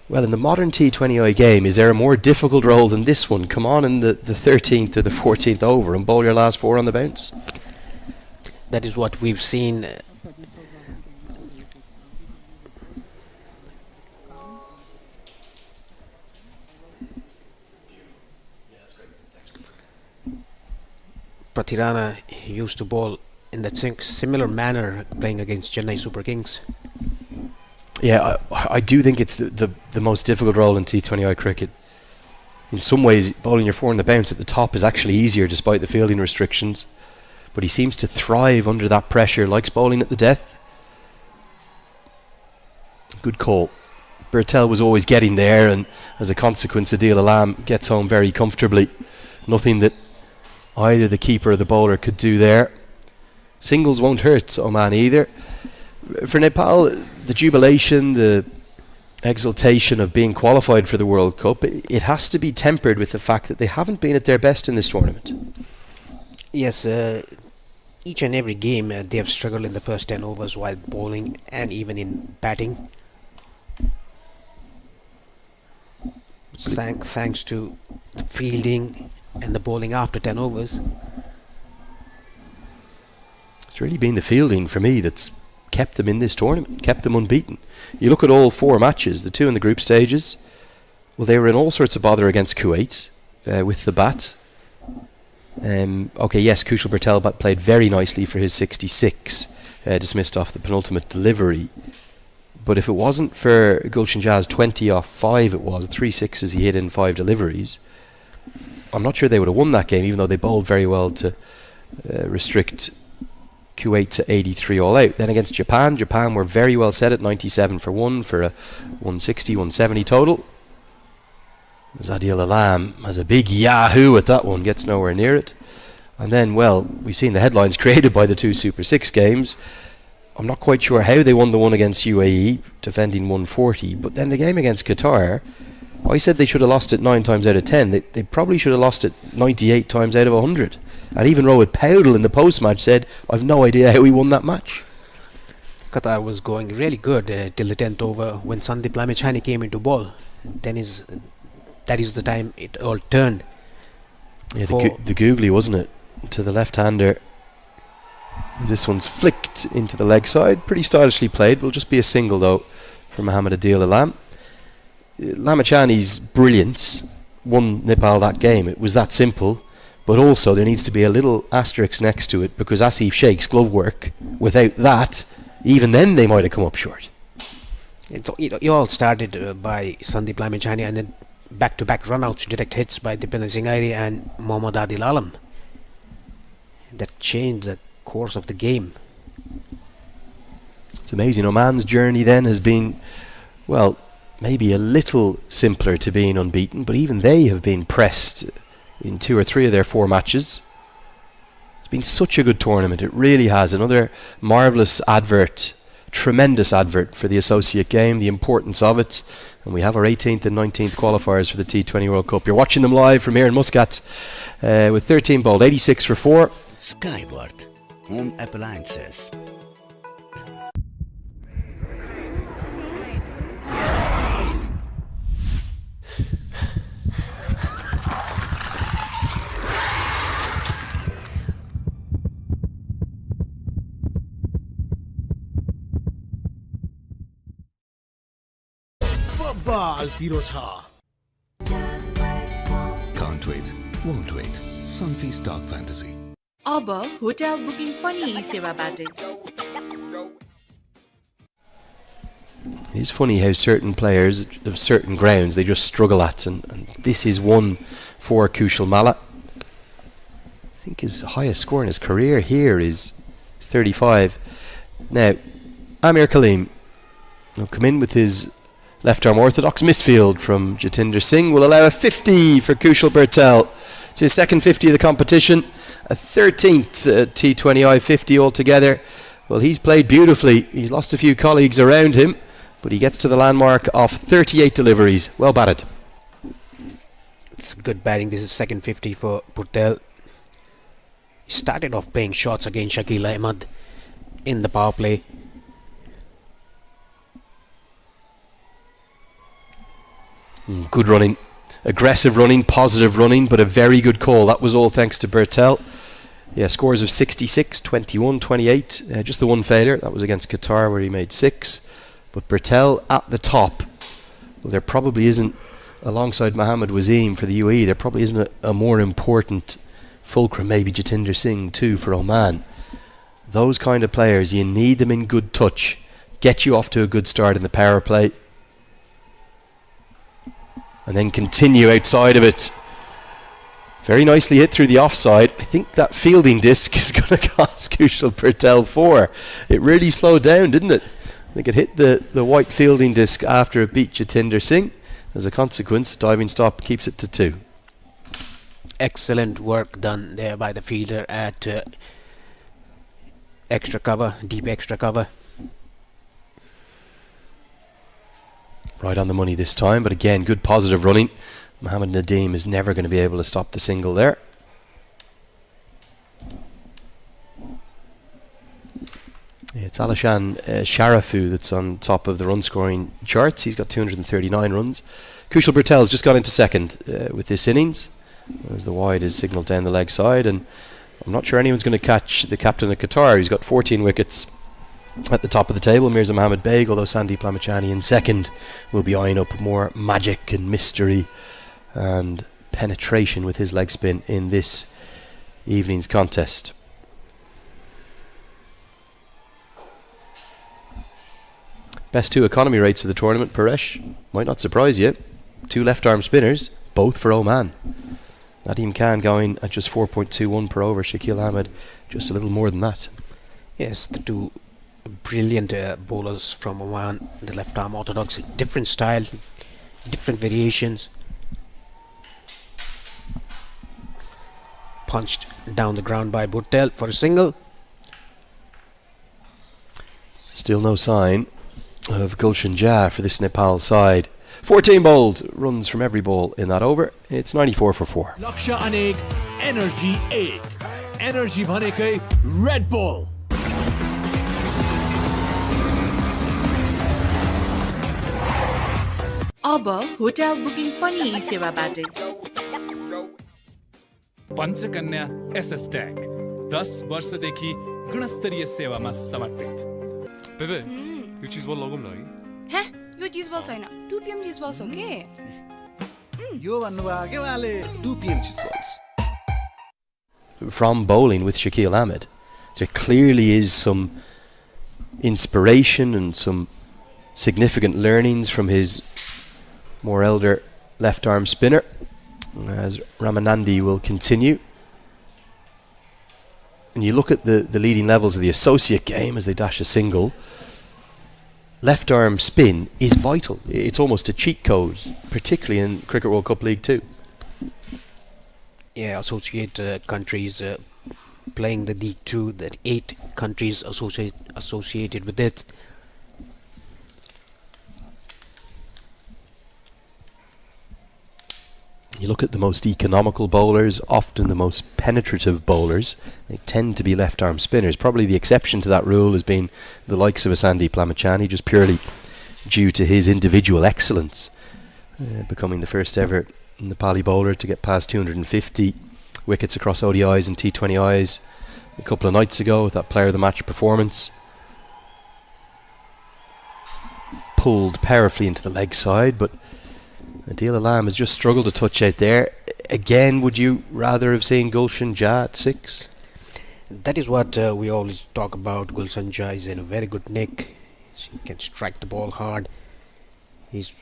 well, in the modern T20I game, is there a more difficult role than this one? Come on in the 13th or the 14th over and bowl your last 4 on the bounce. That is what we've seen. Prathirana used to bowl in that similar manner playing against Chennai Super Kings. Yeah, I do think it's the most difficult role in T20I cricket. In some ways, bowling your 4 on the bounce at the top is actually easier despite the fielding restrictions. But he seems to thrive under that pressure, likes bowling at the death. Good call. Bertel was always getting there, and as a consequence, Adil Alam gets home very comfortably. Nothing that either the keeper or the bowler could do there. Singles won't hurt Oman either. For Nepal, the jubilation, the exultation of being qualified for the World Cup, it has to be tempered with the fact that they haven't been at their best in this tournament. Yes, each and every game they have struggled in the first 10 overs while bowling and even in batting. thanks to the fielding and the bowling after 10 overs. It's really been the fielding for me that's kept them in this tournament, kept them unbeaten. You look at all 4 matches, the 2 in the group stages, well, they were in all sorts of bother against Kuwait with the bat. Okay, yes, Kushal Patel played very nicely for his 66, dismissed off the penultimate delivery. But if it wasn't for Gulshan Jazz 20 off 5, it was 3 sixes he hit in 5 deliveries, I'm not sure they would have won that game, even though they bowled very well to restrict Kuwait to 83 all out. Then against Japan were very well set at 97 for 1 for a 160, 170 total. Zadil Alam has a big yahoo at that one, gets nowhere near it. And then, well, we've seen the headlines created by the 2 Super 6 games. I'm not quite sure how they won the one against UAE, defending 140, but then the game against Qatar, I said they should have lost it 9 times out of 10. They probably should have lost it 98 times out of 100. And even Rohit Powdell in the post-match said, I've no idea how he won that match. Qatar was going really good till the 10th over when Sandeep Lamichhane came into ball. That is the time it all turned. Yeah, the googly, wasn't it? To the left-hander. This one's flicked into the leg side. Pretty stylishly played. Will just be a single, though, for Mohammad Adil Alam. Lamichhane's brilliance won Nepal that game. It was that simple. But also there needs to be a little asterisk next to it, because Asif Sheikh's glove work, without that, even then they might have come up short. It all started by Sandeep Lamichhane and then back-to-back run-outs, direct hits by Dipendra Singh Airi and Mohammad Adil Alam. That changed the course of the game. It's amazing. Oman's journey then has been, well, maybe a little simpler to being unbeaten, but even they have been pressed in 2 or 3 of their 4 matches. It's been such a good tournament. It really has. Another marvellous advert, tremendous advert for the associate game, the importance of it. And we have our 18th and 19th qualifiers for the T20 World Cup. You're watching them live from here in Muscat with 13 bowled, 86 for 4. Skyward Home Appliances. Can't wait, won't wait. Sunfeast Dark Fantasy. अब hotel booking पनि यी सेवाबाटै. It's funny how certain players of certain grounds they just struggle at, and this is one for Kushal Malla. I think his highest score in his career here is 35. Now, Amir Kaleem will come in with his left arm orthodox misfield from Jatinder Singh, will allow a 50 for Kushal Patel. It's his second 50 of the competition, a 13th T20 I-50 altogether. Well, he's played beautifully. He's lost a few colleagues around him, but he gets to the landmark of 38 deliveries. Well batted. It's good batting. This is second 50 for Patel. He started off playing shots against Shakil Ahmed in the power play. Good running, aggressive running, positive running, but a very good call. That was all thanks to Bertel. Yeah, scores of 66, 21, 28. Just the one failure. That was against Qatar where he made 6. But Bertel at the top. Well, there probably isn't, alongside Mohammad Wazeem for the UAE, there probably isn't a more important fulcrum. Maybe Jatinder Singh too for Oman. Those kind of players, you need them in good touch. Get you off to a good start in the power play. And then continue outside of it. Very nicely hit through the offside. I think that fielding disc is going to cost Kushal Patel 4. It really slowed down, didn't it? I think it hit the white fielding disc after it beat Jatinder Singh. As a consequence, diving stop keeps it to 2. Excellent work done there by the fielder at extra cover, deep extra cover. Right on the money this time, but again, good positive running. Mohammad Nadeem is never going to be able to stop the single there. Yeah, It's Alishan Sharafu that's on top of the run scoring charts. He's got 239 runs. Kushal Bertel's just got into second with this innings, as the wide is signalled down the leg side, and I'm not sure anyone's going to catch the captain of Qatar. He's got 14 wickets at the top of the table, Mirza Mohammed Beg, although Sandeep Lamachani in second will be eyeing up more magic and mystery and penetration with his leg spin in this evening's contest. Best two economy rates of the tournament, Paresh, might not surprise you. Two left-arm spinners, both for Oman. Nadeem Khan going at just 4.21 per over, Shakil Ahmed just a little more than that. Yes, the two brilliant bowlers from Oman, the left-arm orthodox, different style, different variations. Punched down the ground by Bhuttel for a single. Still no sign of Gulshan Jah for this Nepal side. 14 bowled, runs from every ball in that over. It's 94 for 4. लक्ष्य अनेक, energy एक. Energy भनेकै Red Bull. अब hotel booking पनि यी सेवाबाटै. Panchakanya SS tag 10 वर्षदेखि गुणस्तरीय सेवामा समर्पित. Bebe, यो चीज बल लगौँ न है. हे, यो चीज बल छैन. 2 PM चीज बल हो के? यो भन्नुभयो के उहाँले 2 PM cheese balls. From bowling with Shakil Ahmed, there clearly is some inspiration and some significant learnings from his more elder left arm spinner, as Ramanandi will continue. And you look at the leading levels of the associate game as they dash a single. Left arm spin is vital. It's almost a cheat code, particularly in Cricket World Cup League 2. Yeah, associate countries playing the League 2, that 8 countries associated with it. You look at the most economical bowlers, often the most penetrative bowlers, they tend to be left-arm spinners. Probably the exception to that rule has been the likes of a Sandeep Lamachani, just purely due to his individual excellence, becoming the first ever Nepali bowler to get past 250 wickets across ODIs and T20Is a couple of nights ago with that player of the match performance. Pulled powerfully into the leg side, but Adil Alam has just struggled to touch out there. Again, would you rather have seen Gulshan Jah at 6? That is what we always talk about. Gulshan Jah is in a very good nick. He can strike the ball hard. He's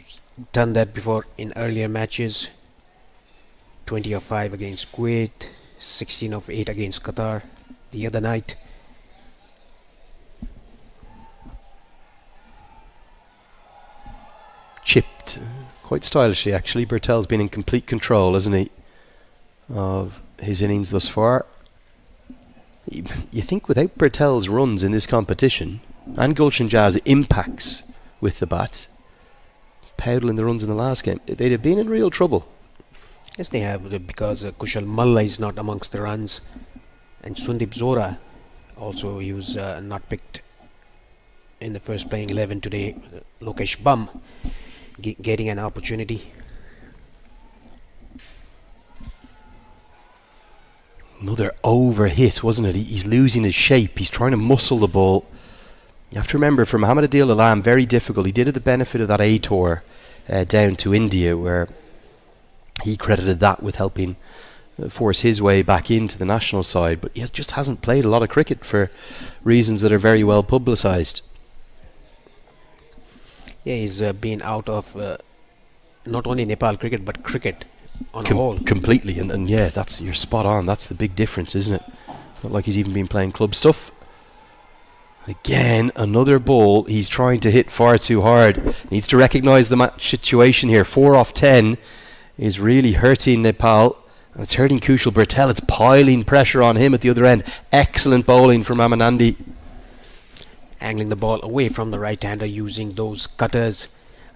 done that before in earlier matches. 20 of 5 against Kuwait, 16 of 8 against Qatar the other night. Chipped quite stylishly, actually. Bertel's been in complete control, hasn't he, of his innings thus far. You think without Bertel's runs in this competition and Gulshan Jah's impacts with the bat, Powdell in the runs in the last game, they'd have been in real trouble. Yes, they have, because Kushal Malla is not amongst the runs, and Sundeep Zora also, he was not picked in the first playing 11 today. Lokesh Bum getting an opportunity. Another over hit, wasn't it? He's losing his shape. He's trying to muscle the ball. You have to remember, for Mohammad Adil Alam, very difficult. He did have the benefit of that A tour down to India, where he credited that with helping force his way back into the national side. But he just hasn't played a lot of cricket for reasons that are very well publicised. Yeah, he's been out of not only Nepal cricket, but cricket on a whole. Completely, and yeah, you're spot on. That's the big difference, isn't it? Not like he's even been playing club stuff. Again, another ball he's trying to hit far too hard. Needs to recognise the match situation here. 4 off 10 is really hurting Nepal. And it's hurting Kushal Bertel. It's piling pressure on him at the other end. Excellent bowling from Ramanandi. Angling the ball away from the right-hander using those cutters.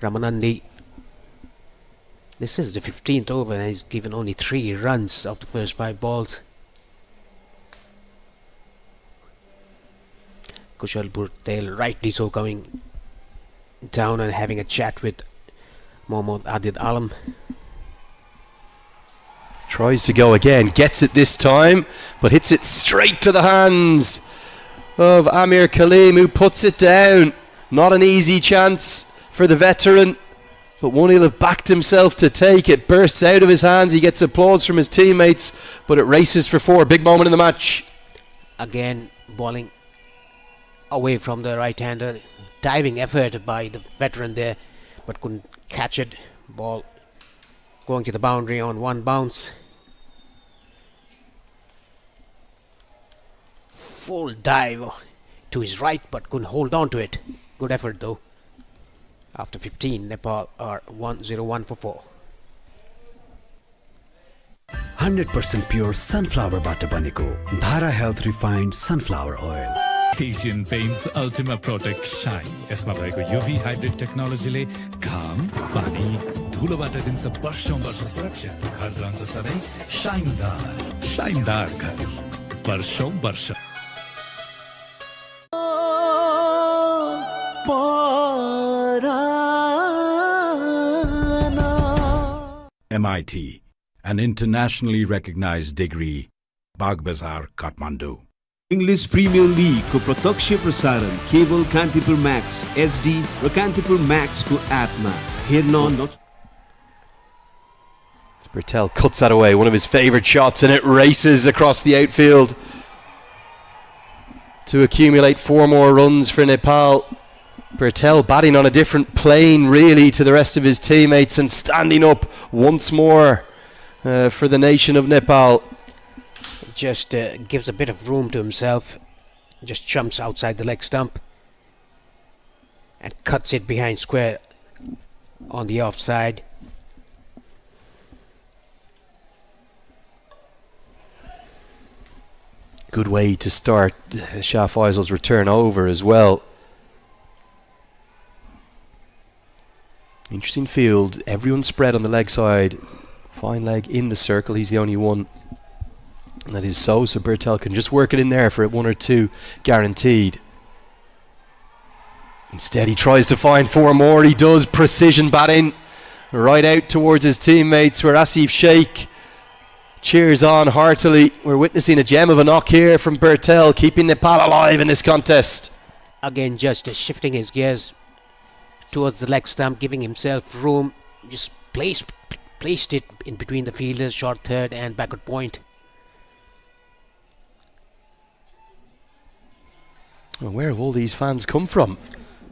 Ramanandi. This is the 15th over and he's given only 3 runs of the first 5 balls. Kushal Bhurtel, rightly so, coming down and having a chat with Mohammad Adid Alam. Tries to go again, gets it this time, but hits it straight to the hands of Amir Kaleem, who puts it down. Not an easy chance for the veteran, but one he'll have backed himself to take. It bursts out of his hands, he gets applause from his teammates, but it races for 4. Big moment in the match. Again, bowling away from the right-hander. Diving effort by the veteran there, but couldn't catch it. Ball going to the boundary on one bounce. Full dive to his right, but couldn't hold on to it. Good effort though. After 15, Nepal are 1-0-1 for 4. 100% pure sunflower बाट बनेको धारा health refined sunflower oil Asian Paints Ultima Protect Shine. यसमा भएको UV hybrid टेक्नोलोजीले घाम, पानी, धुलोबाट दिन्छ वर्षौं वर्ष सुरक्षा। घर रहन्छ सधैँ शाइनदार, शाइनदार घर वर्षौं वर्ष। MIT, an internationally recognized degree, Bagbazar, Kathmandu. English Premier League को प्रत्यक्ष प्रसारण केवल कान्तिपुर मैक्स HD र कान्तिपुर मैक्स को एपमा हेर्न Bertel cuts that away, one of his favourite shots, and it races across the outfield to accumulate 4 more runs for Nepal. Bertel batting on a different plane really to the rest of his teammates and standing up once more for the nation of Nepal. Just gives a bit of room to himself, just jumps outside the leg stump and cuts it behind square on the offside. Good way to start Shah Faisal's return over as well. Interesting field, everyone spread on the leg side. Fine leg in the circle, he's the only one. And that is so Bertel can just work it in there for 1 or 2 guaranteed. Instead he tries to find 4 more, he does, precision batting right out towards his teammates where Asif Sheikh cheers on heartily. We're witnessing a gem of a knock here from Bertel, keeping Nepal alive in this contest. Again just shifting his gears towards the leg stump, giving himself room, just placed it in between the fielders, short third and backward point. Well, where have all these fans come from?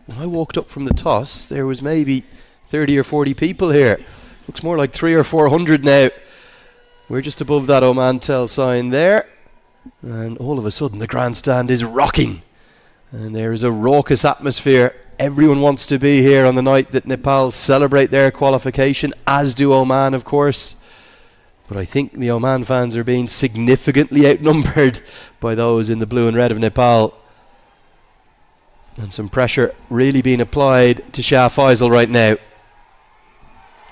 When I walked up from the toss, there was maybe 30 or 40 people here. Looks more like 300 or 400 now. We're just above that Oman Tel sign there. And all of a sudden the grandstand is rocking. And there is a raucous atmosphere. Everyone wants to be here on the night that Nepal celebrate their qualification, as do Oman, of course. But I think the Oman fans are being significantly outnumbered by those in the blue and red of Nepal. And some pressure really being applied to Shah Faisal right now.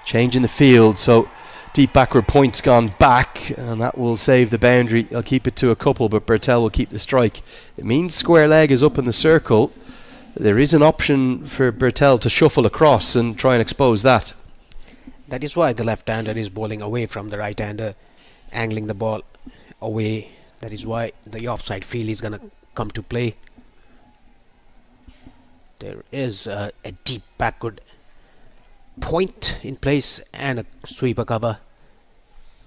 Changing the field, so deep backward point's gone back, and that will save the boundary. I'll keep it to a couple, but Bertel will keep the strike. It means square leg is up in the circle. There is an option for Bertel to shuffle across and try and expose that. That is why the left-hander is bowling away from the right-hander, angling the ball away. That is why the offside field is going to come to play. There is a deep backward point in place and a sweeper cover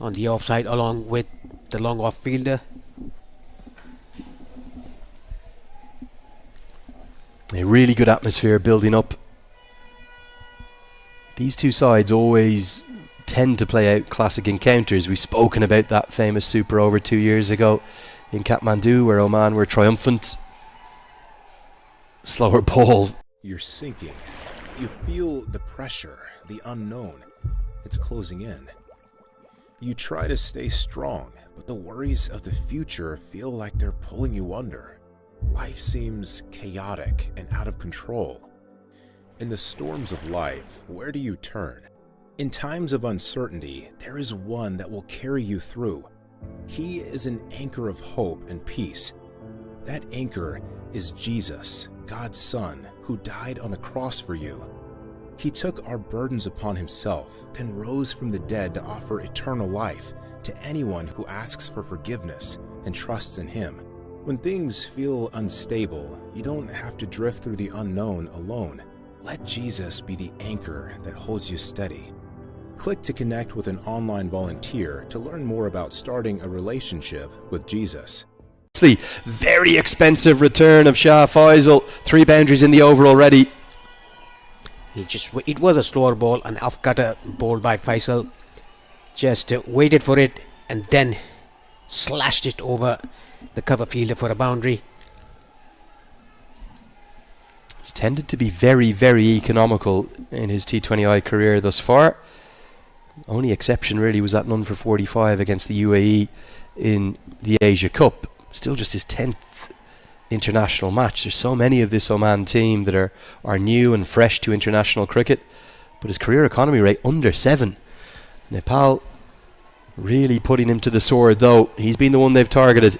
on the offside along with the long off fielder. A really good atmosphere building up. These two sides always tend to play out classic encounters. We've spoken about that famous super over 2 years ago in Kathmandu where Oman were triumphant. Slower ball. You're sinking. You feel the pressure, the unknown. It's closing in. You try to stay strong, but the worries of the future feel like they're pulling you under. Life seems chaotic and out of control. In the storms of life, where do you turn? In times of uncertainty, there is one that will carry you through. He is an anchor of hope and peace. That anchor is Jesus, God's Son, who died on the cross for you. He took our burdens upon himself, then rose from the dead to offer eternal life to anyone who asks for forgiveness and trusts in him. When things feel unstable, you don't have to drift through the unknown alone. Let Jesus be the anchor that holds you steady. Click to connect with an online volunteer to learn more about starting a relationship with Jesus. Very expensive return of Shah Faisal. 3 boundaries in the over already. It was a slower ball, an off-cutter bowled by Faisal. Just waited for it and then slashed it over the cover fielder for a boundary. He's tended to be very, very economical in his T20I career thus far. Only exception really was that none for 45 against the UAE in the Asia Cup. Still just his 10th international match. There's so many of this Oman team that are new and fresh to international cricket, but his career economy rate under 7. Nepal really putting him to the sword though. He's been the one they've targeted.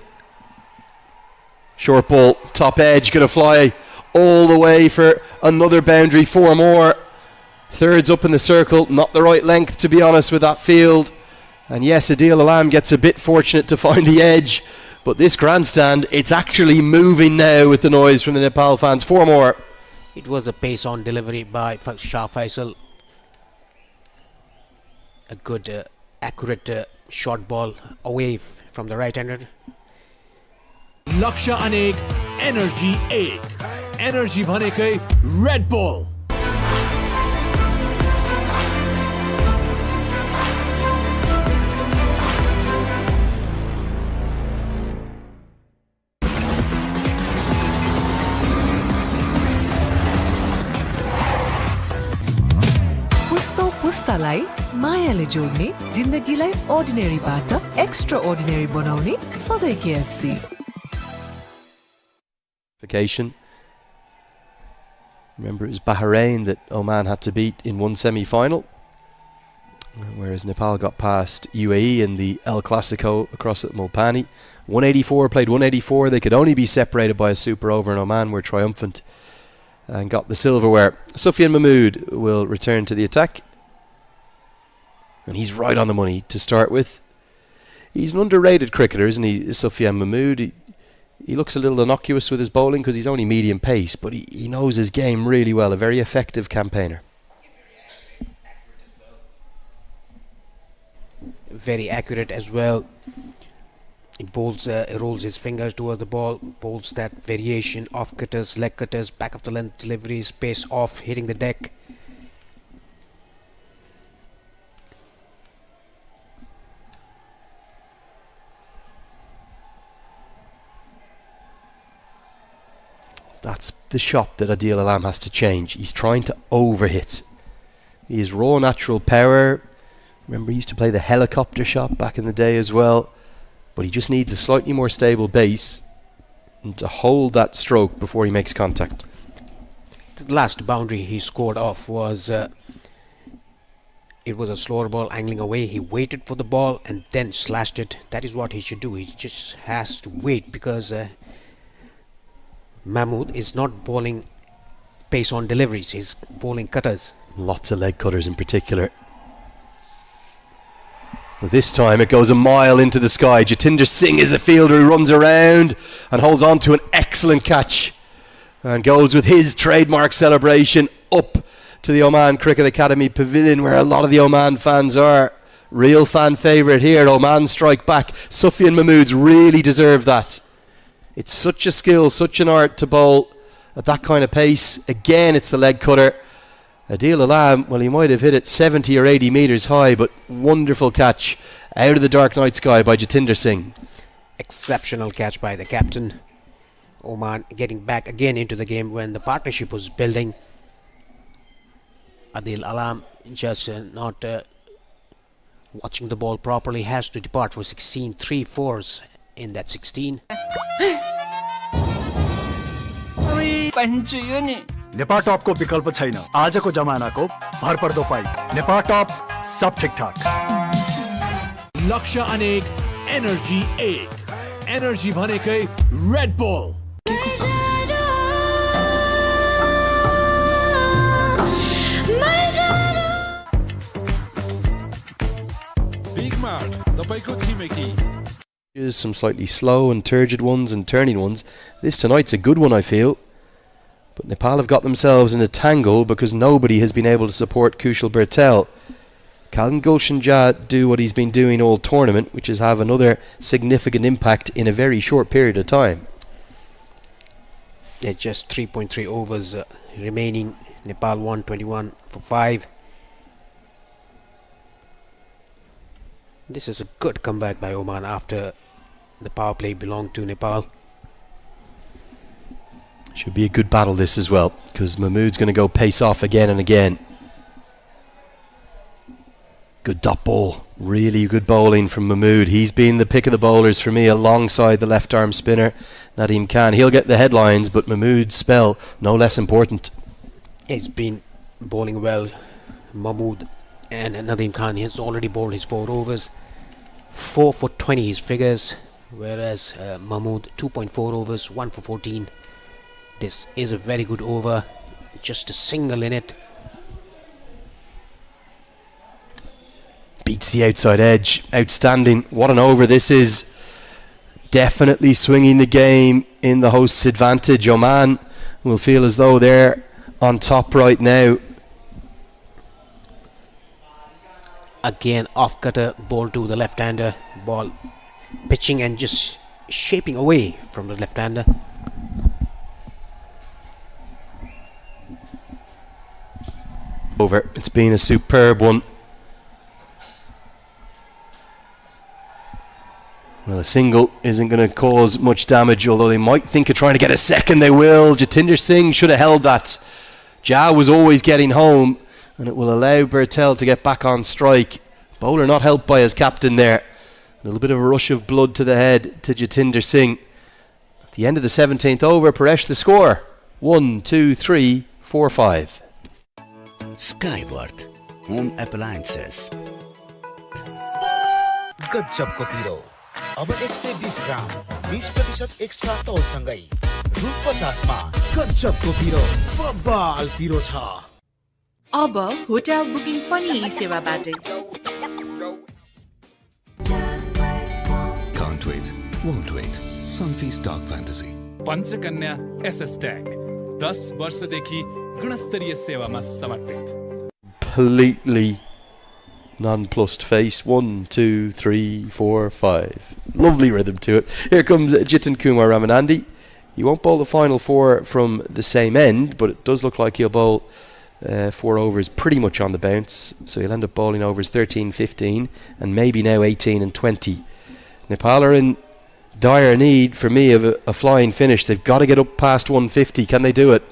Short ball, top edge, gonna fly all the way for another boundary, 4 more. Thirds up in the circle, not the right length to be honest with that field. And yes, Adil Alam gets a bit fortunate to find the edge, but this grandstand, it's actually moving now with the noise from the Nepal fans. 4 more. It was a pace on delivery by Shah Faisal. A good, accurate short ball away from the right-hander. लक्ष्य अनेक energy 1 energy भनेकै red bull पुस्तालाई मायाले जोड्ने जिन्दगीलाई अर्डिनेरीबाट extra ordinary बनाउने सधैँ KFC. Remember, it was Bahrain that Oman had to beat in one semi-final, whereas Nepal got past UAE in the El Clasico across at Mulpani. 184, played 184. They could only be separated by a super over, and Oman were triumphant and got the silverware. Sufyan Mahmood will return to the attack, and he's right on the money to start with. He's an underrated cricketer, isn't he, Sufyan Mahmood? He looks a little innocuous with his bowling because he's only medium pace, but he knows his game really well. A very effective campaigner. Very accurate as well. He bowls, rolls his fingers towards the ball, bowls that variation, off cutters, leg cutters, back of the length deliveries, pace off, hitting the deck. That's the shot that Adil Alam has to change. He's trying to overhit. He has raw natural power. Remember, he used to play the helicopter shot back in the day as well. But he just needs a slightly more stable base and to hold that stroke before he makes contact. The last boundary he scored off was it was a slower ball angling away. He waited for the ball and then slashed it. That is what he should do. He just has to wait because Mahmood is not bowling pace on deliveries. He's bowling cutters. Lots of leg cutters in particular. This time it goes a mile into the sky. Jatinder Singh is the fielder who runs around and holds on to an excellent catch and goes with his trademark celebration up to the Oman Cricket Academy pavilion where a lot of the Oman fans are. Real fan favourite here. Oman strike back. Sufyan Mahmood's really deserved that. It's such a skill, such an art to bowl at that kind of pace. Again, it's the leg cutter. Adil Alam, well, he might have hit it 70 or 80 metres high, but wonderful catch out of the dark night sky by Jatinder Singh. Exceptional catch by the captain. Oman getting back again into the game when the partnership was building. Adil Alam just not watching the ball properly, has to depart for 16, 3-4s in that 16. Nepal टपको विकल्प छैन आजको जमानाको भरपर्दो pipe Nepal टप सब ठीकठाक लक्ष्य अनेक energy 1 energy भनेकै red bull तपाईको छिमेकी Some slightly slow and turgid ones and turning ones. This tonight's a good one, I feel. But Nepal have got themselves in a tangle because nobody has been able to support Kushal Bertel. Can Gulshan Jah do what he's been doing all tournament, which is have another significant impact in a very short period of time? There's just 3.3 overs remaining. Nepal won 21 for 5. This is a good comeback by Oman after the power play belonged to Nepal. Should be a good battle this as well, because Mahmood's going to go pace off again and again. Good dot ball. Really good bowling from Mahmood. He's been the pick of the bowlers for me alongside the left arm spinner Nadeem Khan. He'll get the headlines, but Mahmood's spell no less important. He's been bowling well. Mahmood and Nadeem Khan has already bowled his 4 overs. 4 for 20 his figures, whereas Mahmood 2.4 overs, 1 for 14. This is a very good over. Just a single in it. Beats the outside edge. Outstanding. What an over this is. Definitely swinging the game in the host's advantage. Oman will feel as though they're on top right now. Again, off cutter ball to the left-hander. Ball pitching and just shaping away from the left-hander. Over. It's been a superb one. Well, a single isn't going to cause much damage, although they might think of trying to get a second. They will. Jatinder Singh should have held that. Jah was always getting home, and it will allow Bertel to get back on strike. Bowler not helped by his captain there. A little bit of a rush of blood to the head to Jatinder Singh. At the end of the 17th over, Paresh the score. 1, 2, 3, 4, 5. Skyward Home Appliances. गजबको पिरो अब 120 ग्राम 20% extra तौलसँगै रु 50 मा गजबको पिरो बबाल पिरो छ अब hotel booking पनि यी सेवाबाटै Can't wait, won't wait. Sunfeast Dark Fantasy. Panchakanya SS tag 10 वर्षदेखि गुणस्तरीय सेवामा समर्पित. Completely nonplussed face. 1, 2, 3, 4, 5. Lovely rhythm to it. Here comes Jitin Kumar Ramanandi. He won't bowl the final 4 from the same end, but it does look like he'll bowl 4 overs pretty much on the bounce. So he'll end up bowling overs 13, 15, and maybe now 18 and 20. Nepal are in dire need, for me, of a flying finish. They've got to get up past 150. Can they do it?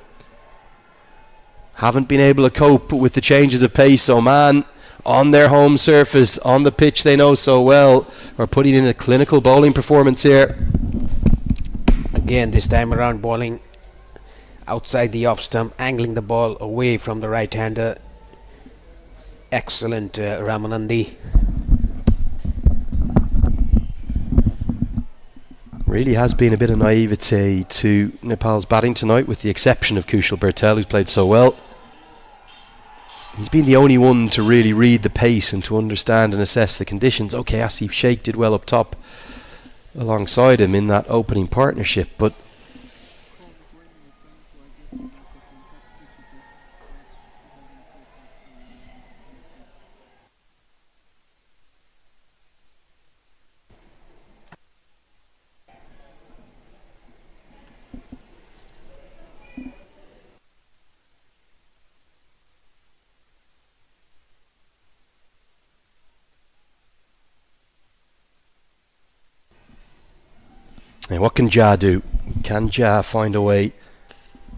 Haven't been able to cope with the changes of pace. Oman, on their home surface, on the pitch they know so well, are putting in a clinical bowling performance here. Again, this time around bowling outside the off stump, angling the ball away from the right-hander. Excellent, Ramanandi. Really has been a bit of naivete to Nepal's batting tonight, with the exception of Kushal Bertel, who's played so well. He's been the only one to really read the pace and to understand and assess the conditions. Okay, Asif Sheikh did well up top alongside him in that opening partnership, but now what can Jah do? Can Jah find a way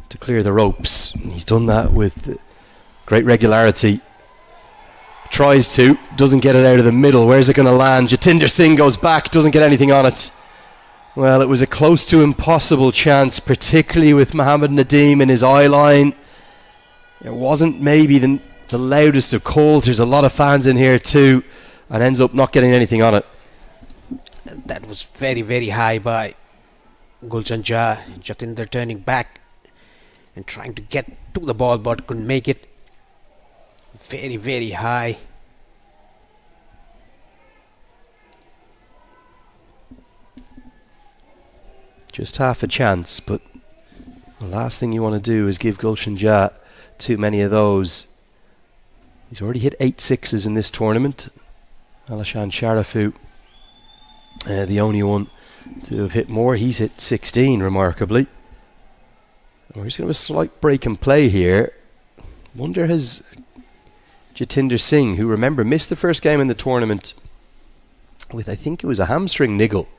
to clear the ropes? He's done that with great regularity. Tries to, doesn't get it out of the middle. Where's it going to land? Jatinder Singh goes back, doesn't get anything on it. Well, it was a close to impossible chance, particularly with Mohammad Nadeem in his eye line. It wasn't maybe the loudest of calls. There's a lot of fans in here too, and ends up not getting anything on it. That was very, very high by Gulshan Jah. Jatinder turning back and trying to get to the ball, but couldn't make it. Very, very high. Just half a chance, but the last thing you want to do is give Gulshan Jah too many of those. He's already hit 8 sixes in this tournament. Alashan Sharafu, the only one to have hit more. He's hit 16, remarkably. We're just going to have a slight break and play here. Wonder has Jatinder Singh, who, remember, missed the first game in the tournament with, I think it was a hamstring niggle.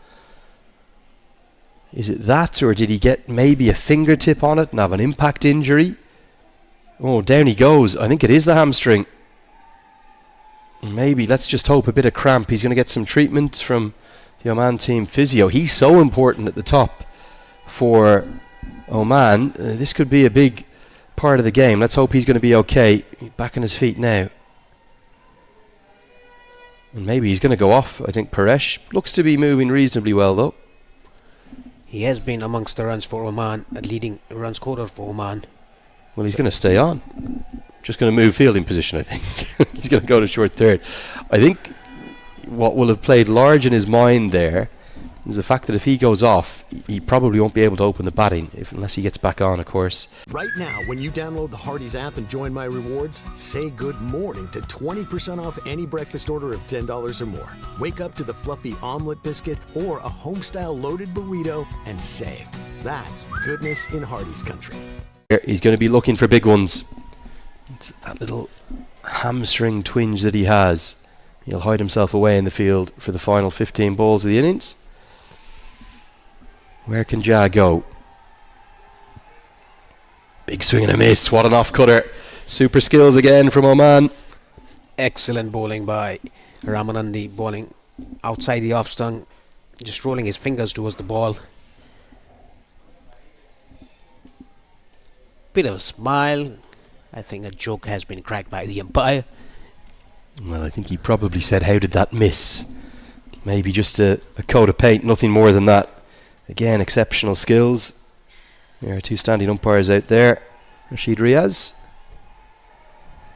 Is it that, or did he get maybe a fingertip on it and have an impact injury? Oh, down he goes. I think it is the hamstring. Maybe, let's just hope, a bit of cramp. He's going to get some treatment from the Oman team physio. He's so important at the top for Oman. This could be a big part of the game. Let's hope he's going to be okay. He's back on his feet now. And maybe he's going to go off. I think Paresh looks to be moving reasonably well, though. He has been amongst the runs for Oman, a leading run scorer for Oman. Well, he's going to stay on. Just going to move fielding position, I think. He's going to go to short third. I think what will have played large in his mind there is the fact that if he goes off, he probably won't be able to open the batting, unless he gets back on, of course. Right now, when you download the Hardee's app and join My Rewards, say good morning to 20% off any breakfast order of $10 or more. Wake up to the fluffy omelet biscuit or a home-style loaded burrito and save. That's goodness in Hardee's country. He's going to be looking for big ones. It's that little hamstring twinge that he has. He'll hide himself away in the field for the final 15 balls of the innings. Where can Jah go? Big swing and a miss. What an off-cutter. Super skills again from Oman. Excellent bowling by Ramanandi, bowling outside the off stump, just rolling his fingers towards the ball. Bit of a smile. I think a joke has been cracked by the umpire. Well, I think he probably said, how did that miss? Maybe just a coat of paint, nothing more than that. Again, exceptional skills. There are two standing umpires out there. Rashid Riaz.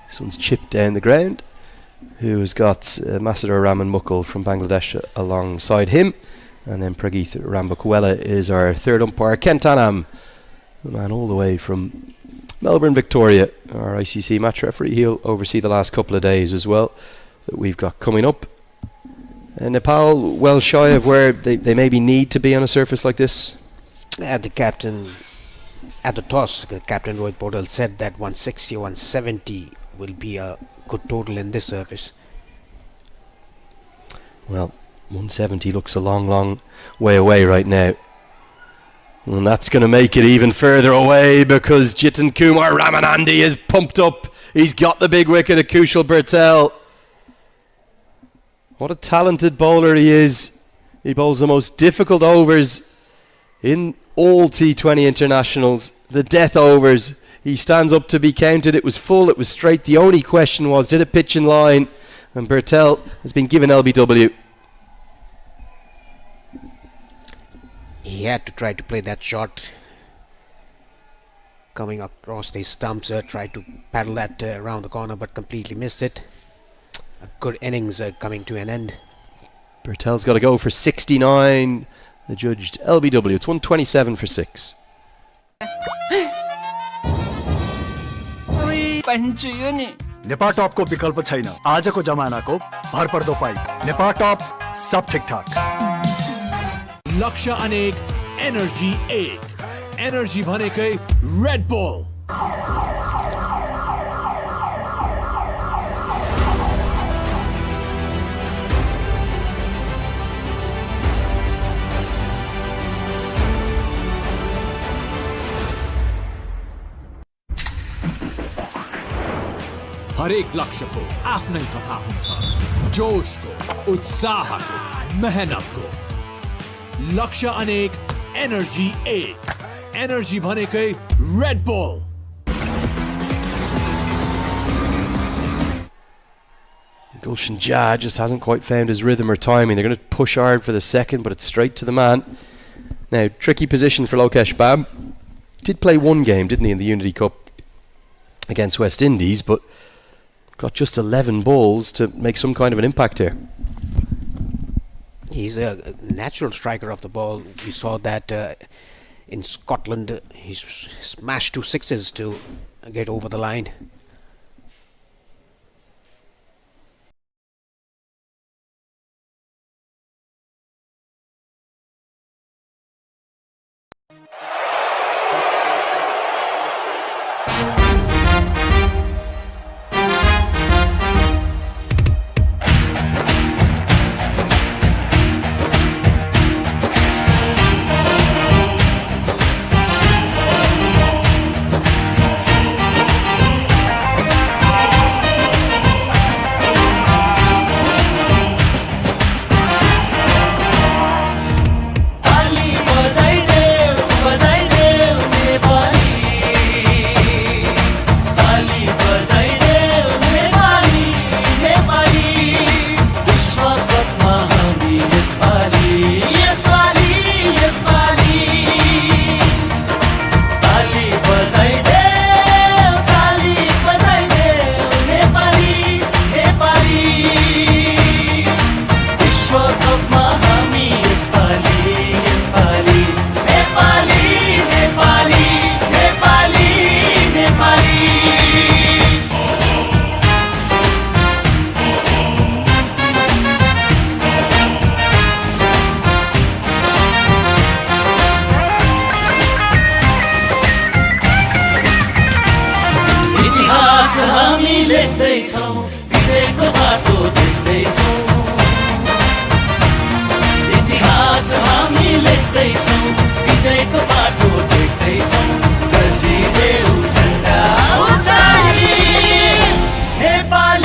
This one's chipped down the ground. Who has got Masudar Raman Mukul from Bangladesh alongside him. And then Prageeth Rambakwela is our third umpire. Kent Anam, the man all the way from Melbourne, Victoria, our ICC match referee. He'll oversee the last couple of days as well that we've got coming up. Nepal, well shy of where they maybe need to be on a surface like this. At the toss, Captain Rohit Patel said that 160 or 170 will be a good total in this surface. Well, 170 looks a long, long way away right now. And that's going to make it even further away because Jitin Kumar Ramanandi is pumped up. He's got the big wicket at Kushal Bertel. What a talented bowler he is. He bowls the most difficult overs in all T20 internationals. The death overs. He stands up to be counted. It was full, it was straight. The only question was, did it pitch in line? And Bertel has been given LBW. He had to try to play that shot coming across the stumps, tried to paddle that around the corner but completely missed it. A good innings coming to an end. Bertel's got to go for 69. The judged LBW. It's 127 for 6. Nepal टपको विकल्प छैन आजको जमानाको भरपर्दो pipe Nepal टप सब ठिकठाक लक्ष्य अनेक energy एक energy भनेकै रेड बुल हरेक लक्ष्यको आफ्नै कथा हुन्छ जोशको उत्साहको मेहनतको लक्ष्य अनेक एनर्जी एक एनर्जी भनेकै red bull Gulshan Jah just hasn't quite found his rhythm or timing. They're going to push hard for the second, but it's straight to the man. Now, tricky position for Lokesh Bam. Did play one game, didn't he, in the Unity Cup against West Indies, but got just 11 balls to make some kind of an impact here. He's a natural striker of the ball. We saw that in Scotland. He smashed 2 sixes to get over the line. Nepal